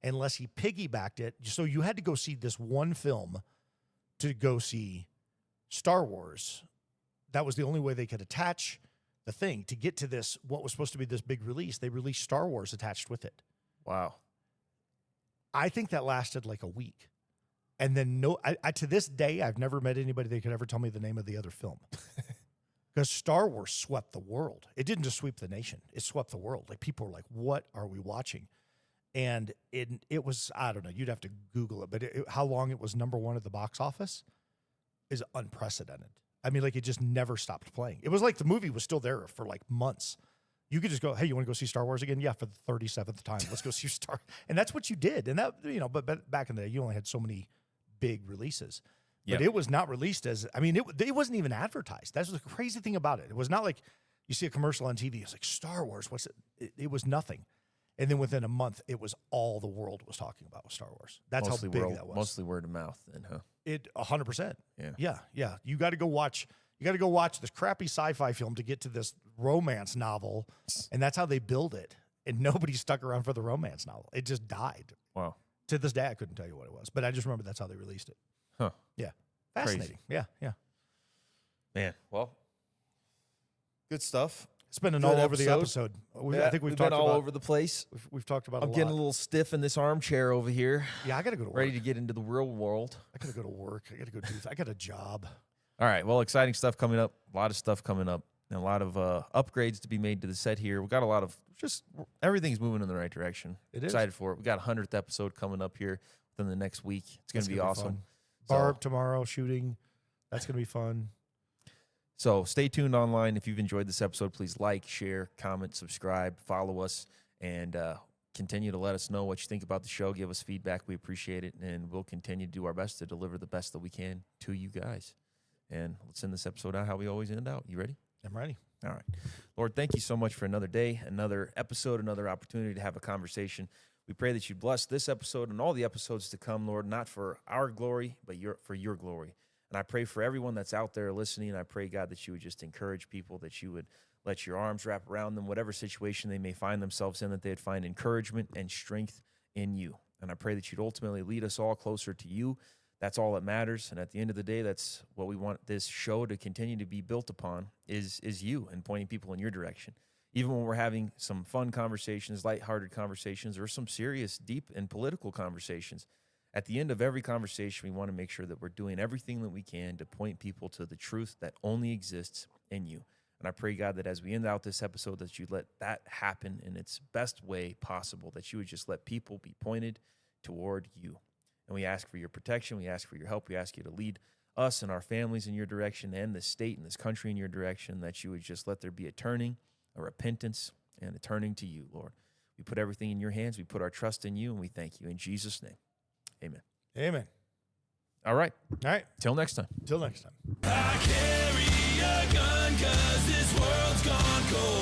unless he piggybacked it. So you had to go see this one film to go see Star Wars. That was the only way they could attach the thing to get to this, what was supposed to be this big release. They released Star Wars attached with it. Wow. I think that lasted like a week. And then to this day, I've never met anybody that could ever tell me the name of the other film. Because Star Wars swept the world. It didn't just sweep the nation. It swept the world. Like, people were like, what are we watching? And it was, I don't know, you'd have to Google it. But how long it was number one at the box office is unprecedented. I mean, like, it just never stopped playing. It was like the movie was still there for like months. You could just go, hey, you want to go see Star Wars again? Yeah, for the 37th time. Let's go see Star. And that's what you did. And that, but back in the day, you only had so many big releases. But it was not released as, I mean, it wasn't even advertised. That's the crazy thing about it. It was not like you see a commercial on TV. It's like, Star Wars, what's it? It was nothing. And then within a month, it was all the world was talking about with Star Wars. That's mostly how big that was. Mostly word of mouth then, huh? 100%. Yeah. Yeah. You got to go watch this crappy sci-fi film to get to this romance novel. And that's how they build it. And nobody stuck around for the romance novel. It just died. Wow. To this day, I couldn't tell you what it was, but I just remember that's how they released it. Huh. Yeah. Fascinating. Crazy. Yeah. Man, well, good stuff. Spinning all over the episode. I think we've talked been all over the place. We've talked about. I'm getting a little stiff in this armchair over here. Yeah, I got to go to work. Ready to get into the real world. I got to go to work. I got to go do. I got a job. All right. Well, exciting stuff coming up. A lot of stuff coming up, and a lot of upgrades to be made to the set here. We got a lot of everything's moving in the right direction. Excited for it. We got a 100th episode coming up here within the next week. It's going to be awesome. Barb tomorrow shooting. That's going to be fun. So stay tuned online. If you've enjoyed this episode, please like, share, comment, subscribe, follow us, and continue to let us know what you think about the show. Give us feedback. We appreciate it, and we'll continue to do our best to deliver the best that we can to you guys. And let's end this episode out how we always end out. You ready? I'm ready. All right. Lord, thank you so much for another day, another episode, another opportunity to have a conversation. We pray that you bless this episode and all the episodes to come, Lord, not for our glory, but for your glory. And I pray for everyone that's out there listening. I pray, God, that you would just encourage people, that you would let your arms wrap around them, whatever situation they may find themselves in, that they'd find encouragement and strength in you. And I pray that you'd ultimately lead us all closer to you. That's all that matters. And at the end of the day, that's what we want this show to continue to be built upon is you and pointing people in your direction. Even when we're having some fun conversations, lighthearted conversations, or some serious, deep, and political conversations, at the end of every conversation, we want to make sure that we're doing everything that we can to point people to the truth that only exists in you. And I pray, God, that as we end out this episode, that you let that happen in its best way possible, that you would just let people be pointed toward you. And we ask for your protection. We ask for your help. We ask you to lead us and our families in your direction, and the state and this country in your direction, that you would just let there be a turning, a repentance, and a turning to you, Lord. We put everything in your hands. We put our trust in you, and we thank you. In Jesus' name, amen. Amen. All right. All right. Till next time. Till next time. I carry a gun 'cause this world's gone cold.